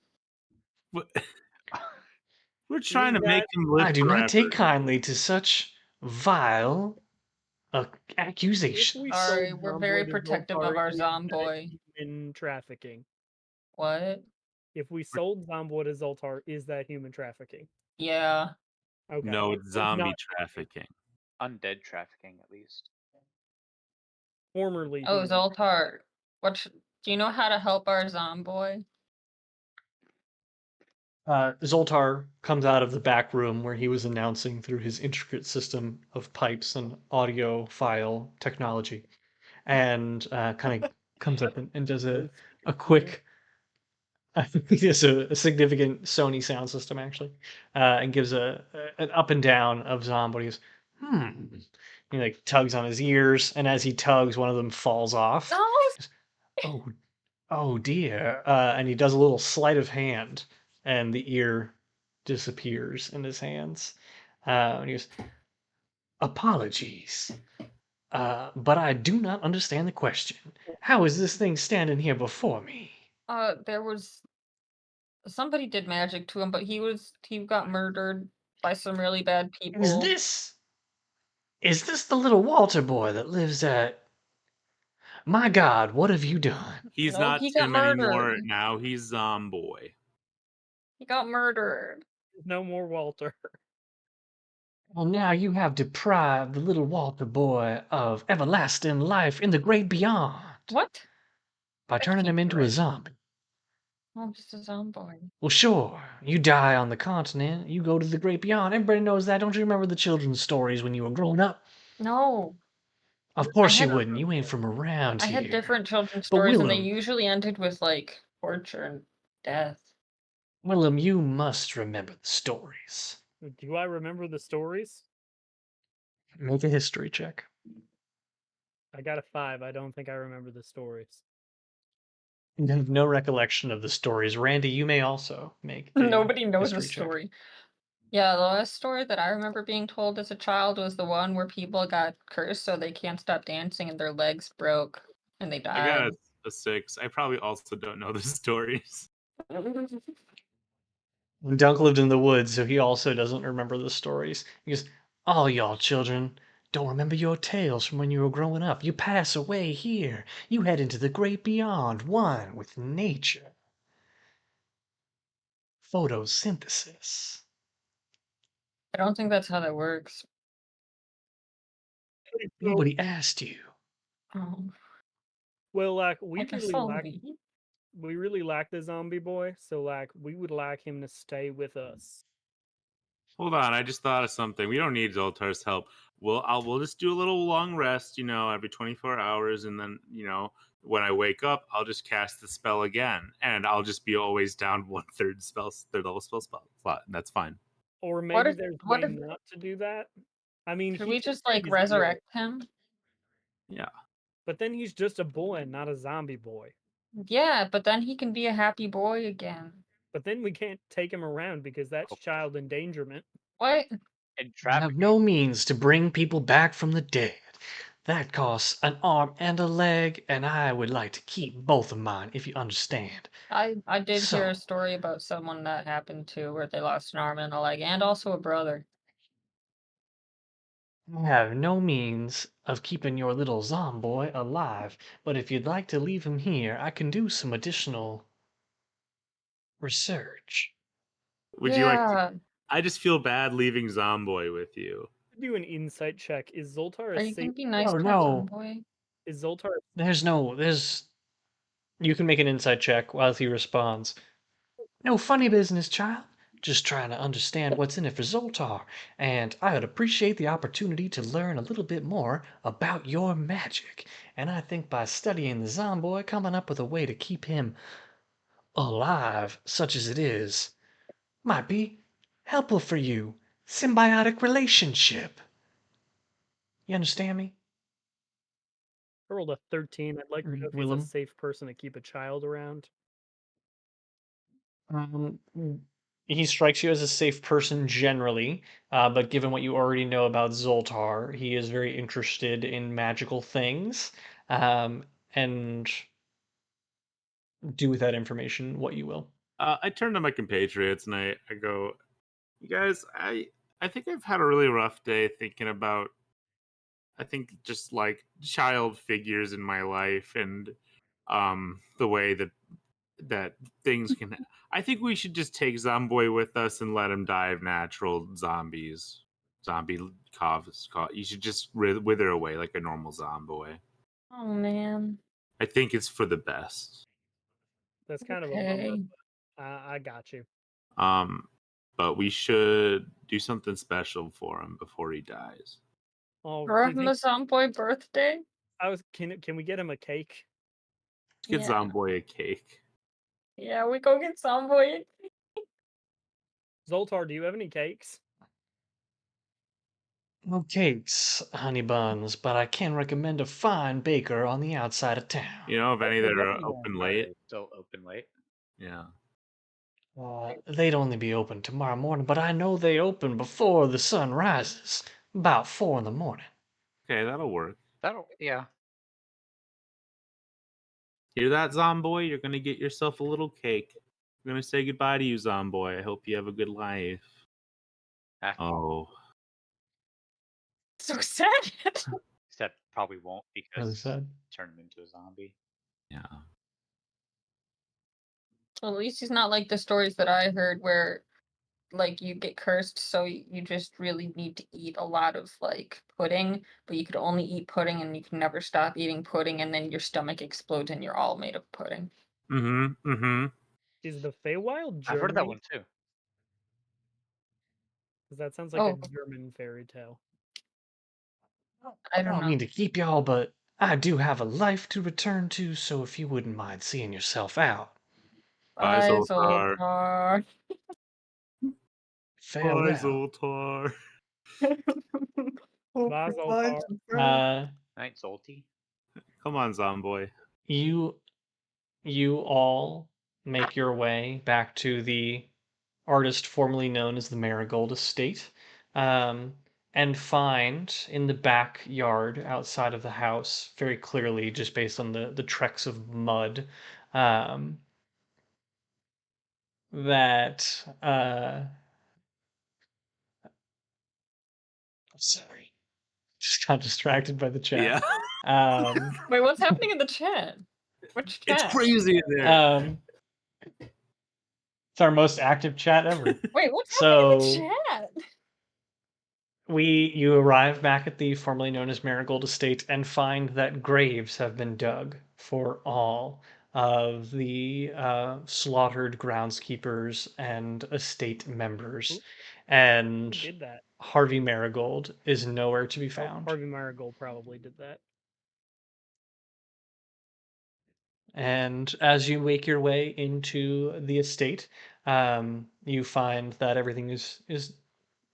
We're trying to got- make him live I do forever. not take kindly to such vile If accusations. we Sorry, sold we're Zomboy very to protective Zoltar, of our is that Zomboy. human trafficking? What? If we sold Zomboy to Zoltar, is that human trafficking? Yeah. Okay. No, it's zombie not trafficking. Undead trafficking, at least. formerly. Oh, human. Zoltar. Do you know how to help our Zomboy? Zoltar comes out of the back room where he was announcing through his intricate system of pipes and audio file technology, and kind of comes up and does a quick, I think he does a significant Sony sound system actually, and gives an up and down of Zomboy. He goes, He like tugs on his ears, and as he tugs, one of them falls off. No. He goes, oh, oh dear! And he does a little sleight of hand, and the ear disappears in his hands. And he goes, "Apologies, but I do not understand the question. How is this thing standing here before me?" There was somebody did magic to him, but he got murdered by some really bad Is people. this the little Walter boy that lives at? My God, what have you done? He's No, not he got Tim anymore. murdered. Now he's Zomboy. He got murdered. No more Walter. Well, now you have deprived the little Walter boy of everlasting life in the great beyond What? by That turning can't him be into a right. zombie. I'm just a Zomboy. Well, sure, you die on the continent, you go to the great beyond. Everybody knows that. Don't you remember the children's stories when you were growing up? No. Of I course you had wouldn't. You ain't from around I had here. different children's But stories, and they Willem, usually ended with like torture and death. Willem, you must remember the stories. Do I remember the stories? Make a history check. I got a 5. I don't think I remember the stories. You have no recollection of the stories. Randy, you may also make a Nobody knows the history check. story. Yeah, the last story that I remember being told as a child was the one where people got cursed so they can't stop dancing and their legs broke and they I got died. a 6. I probably also don't know the stories. Dunk lived in the woods, so he also doesn't remember the stories. He goes, all y'all children don't remember your tales from when you were growing up. You pass away here. You head into the great beyond, one with nature. Photosynthesis. I don't think that's how that works. Nobody asked you. Oh, Well, like I guess I'll leave. we really lack the zombie boy, so like we would like him to stay with us. Hold on, I just thought of something. We don't need Zoltar's help. We'll just do a little long rest, every 24 hours, and then, when I wake up, I'll just cast the spell again, and I'll just be always down third level spell slot, and that's fine. Or What maybe if- there's a what way if- not to do that. I mean, Could he we can just take like his ear, resurrect him? Yeah. but then he's just a boy, not a zombie boy. Yeah, but then he can be a happy boy again. But then we can't take him around because that's child endangerment. What? And You have no means to bring people back from the dead. That costs an arm and a leg, and I would like to keep both of mine, if you understand. I did hear a So, story about someone that happened to where they lost an arm and a leg, and also a brother. I have no means of keeping your little zomboy alive, but if you'd like to leave him here, I can do some additional research. Would you like to? Yeah. I just feel bad leaving Zomboy with you. Do an insight check. Is Zoltar a Are you safe? gonna be nice Oh to that no, tomboy? Is Zoltar? there's. You can make an insight check while he responds. No funny business, child. Just trying to understand what's in it for Zoltar, and I would appreciate the opportunity to learn a little bit more about your magic. And I think by studying the Zomboy, coming up with a way to keep him alive, such as it is, might be helpful for you. Symbiotic relationship. You understand me? I rolled a 13. I'd like to know if he's a Willem? safe person to keep a child around. Um, he strikes you as a safe person generally, but given what you already know about Zoltar, he is very interested in magical things. Um, and do with that information what you will. I turn to my compatriots and I go, you guys, I think I've had a really rough day thinking about I think just like child figures in my life and the way that things can I think we should just take Zomboy with us and let him die of natural zombies. Zombie coughs. You should just wither away like a normal Zomboy. Oh man. I think it's for the best. That's kind of a bummer, Okay. but I got you. Um, but we should do something special for him before he dies. Oh, do For you him a think tomboy birthday? I was? Can we get him a cake? Let's get Yeah. Zomboy a cake. Yeah, we go get tomboy. Zoltar, do you have any cakes? No cakes, honey buns, but I can recommend a fine baker on the outside of town. You know, if any that We're are definitely going. open Are late. they still open late? Yeah. They'd only be open tomorrow morning, but I know they open before the sun rises, about 4 in the morning. Okay, that'll work. Yeah. Hear that, Zomboy? You're gonna get yourself a little cake. I'm gonna say goodbye to you, Zomboy. I hope you have a good life. Ah, Oh, So sad. except probably won't Really because sad. turn him into a zombie. yeah. At least he's not like the stories that I heard where like you get cursed, so you just really need to eat a lot of like pudding, but you could only eat pudding and you can never stop eating pudding, and then your stomach explodes and you're all made of pudding. Mm-hmm. Mm-hmm. Is the Feywild I've heard of that Germany? one too. Because that sounds like a Oh, German fairy tale. I I don't don't know. mean to keep y'all, but I do have a life to return to, so if you wouldn't mind seeing yourself out, Bye, Bye, Zoltar. Zoltar. Bye, farewell. Zoltar. Bye, Bye, Zoltar. Zoltar. Uh, Night Zolty. Come on, Zomboy. you you all make your way back to the artist formerly known as the Marigold Estate, um, and find in the backyard outside of the house, very clearly, just based on the tracks of mud, um, that sorry, just got distracted by the chat. Yeah. Um, Wait, what's happening in the chat? Which It's chat? crazy in there. um, it's our most active chat ever. Wait, what's happening So in the chat? you arrive back at the formerly known as Marigold Estate and find that graves have been dug for all of the slaughtered groundskeepers and estate members, Who, who and did that? Harvey Marigold is nowhere to be Oh, found. Harvey Marigold probably did that. And as you make your way into the estate, you find that everything is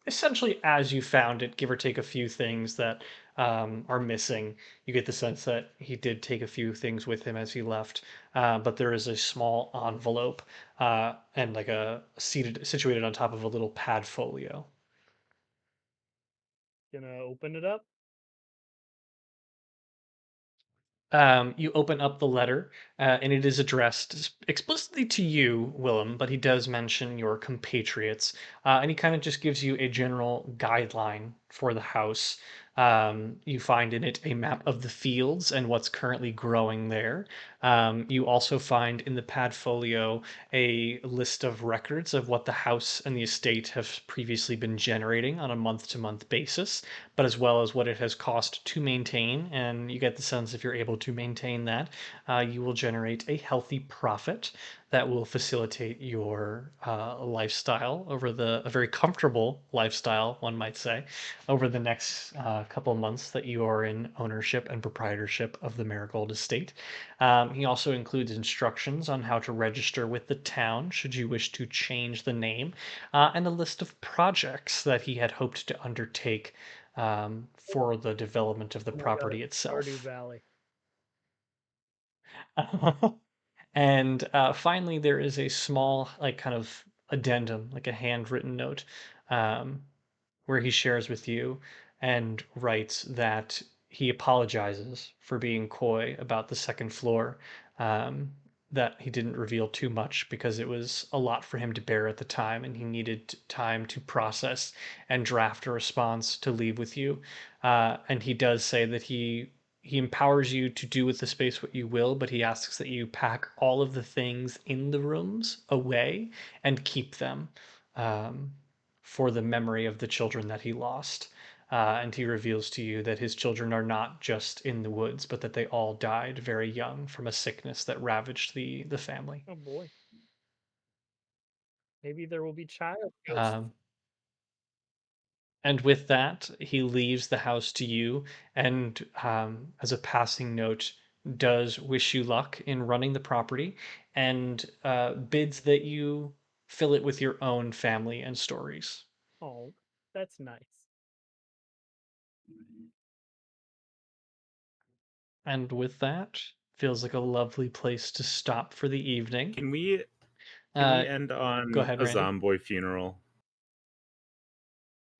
essentially as you found it, give or take a few things that are missing. You get the sense that he did take a few things with him as he left, but there is a small envelope and like a situated on top of a little pad folio. Gonna open it up. You open up the letter, and it is addressed explicitly to you, Willem, but he does mention your compatriots, and he kind of just gives you a general guideline for the house. You find in it a map of the fields and what's currently growing there. You also find in the padfolio a list of records of what the house and the estate have previously been generating on a month-to-month basis, but as well as what it has cost to maintain. And you get the sense if you're able to maintain that, you will generate a healthy profit that will facilitate your lifestyle over a very comfortable lifestyle, one might say, over the next couple months that you are in ownership and proprietorship of the Marigold Estate. He also includes instructions on how to register with the town should you wish to change the name, and a list of projects that he had hoped to undertake for the development of the Oh my god, property Stardew itself. Valley. And finally, there is a small, like, kind of addendum, like a handwritten note, um, where he shares with you and writes that he apologizes for being coy about the second floor, um, that he didn't reveal too much because it was a lot for him to bear at the time, and he needed time to process and draft a response to leave with you. And he does say that he empowers you to do with the space what you will, but he asks that you pack all of the things in the rooms away and keep them. Um, for the memory of the children that he lost. And he reveals to you that his children are not just in the woods, but that they all died very young from a sickness that ravaged the family. Oh boy. Maybe there will be child ghosts. Um, and with that, he leaves the house to you, and as a passing note, does wish you luck in running the property, and bids that you fill it with your own family and stories. Oh, that's nice. And with that, feels like a lovely place to stop for the evening. Can we Uh, end Go on ahead, a Randy. Zomboy funeral?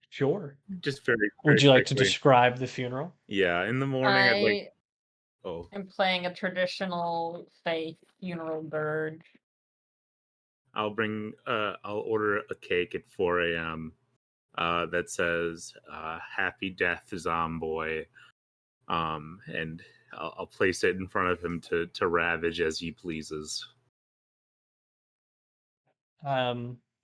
Sure. Just very, Would very you like to quickly. describe the funeral? Yeah, in the morning I'd like I oh, am playing a traditional faith funeral dirge. I'll order a cake at 4 a.m. That says "Happy Death, Zomboy," and I'll place it in front of him to ravage as he pleases.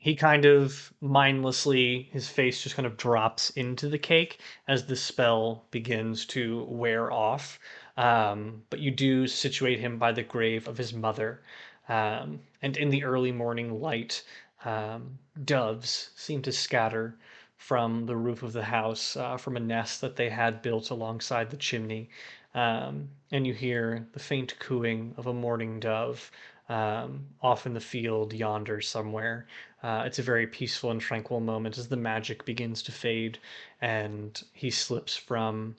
He kind of mindlessly, his face just kind of drops into the cake as the spell begins to wear off. But you do situate him by the grave of his mother. And in the early morning light, doves seem to scatter from the roof of the house, from a nest that they had built alongside the chimney. And you hear the faint cooing of a mourning dove off in the field yonder somewhere. It's a very peaceful and tranquil moment as the magic begins to fade and he slips from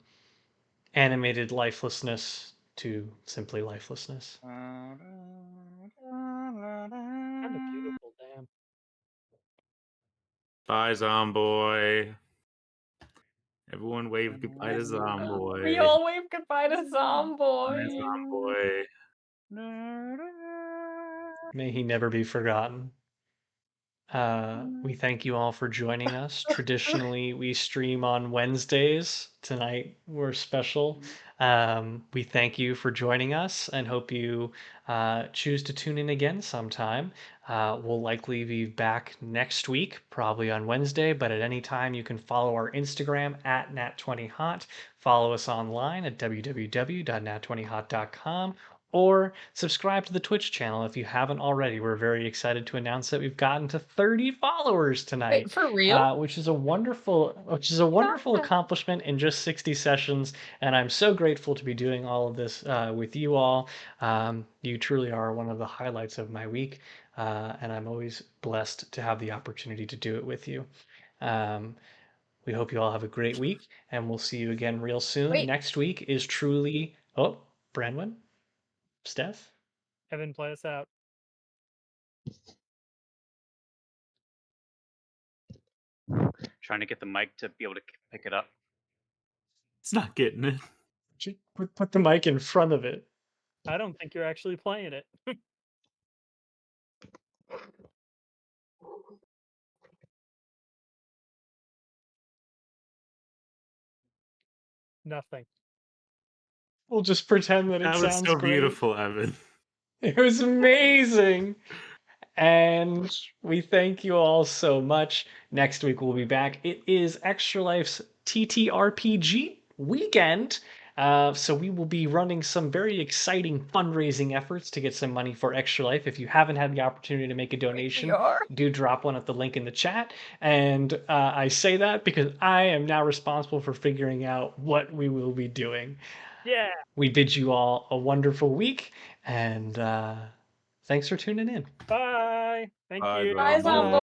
animated lifelessness to simply lifelessness. Kind of beautiful, damn. Bye, Zomboy. Everyone wave goodbye to We Zomboy. all wave goodbye to Bye, Zomboy. Zomboy. May he never be forgotten. We thank you all for joining us. Traditionally, we stream on Wednesdays. Tonight, we're special. We thank you for joining us and hope you choose to tune in again sometime. We'll likely be back next week, probably on Wednesday, but at any time you can follow our Instagram at Nat20Hot. Follow us online at www.nat20hot.com or subscribe to the Twitch channel if you haven't already. We're very excited to announce that we've gotten to 30 followers Wait, tonight, for real? which is a wonderful God. accomplishment in just 60 sessions. And I'm so grateful to be doing all of this with you all. You truly are one of the highlights of my week, and I'm always blessed to have the opportunity to do it with you. Um, we hope you all have a great week, and we'll see you again real soon. Wait, Next week is truly. Oh, Branwyn? Steph? Evan, play us out. Trying to get the mic to be able to pick it up. It's not getting it. Put the mic in front of it. I don't think you're actually playing it. Nothing. We'll just pretend that it That was sounds so great. beautiful, Evan. It was amazing. And we thank you all so much. Next week we'll be back. It is Extra Life's TTRPG weekend. So we will be running some very exciting fundraising efforts to get some money for Extra Life. If you haven't had the opportunity to make a We donation, are. do drop one at the link in the chat. And I say that because I am now responsible for figuring out what we will be doing. Yeah. We bid you all a wonderful week, and thanks for tuning in. Bye. Thank Bye, you. Bye, Zombie. Zombo.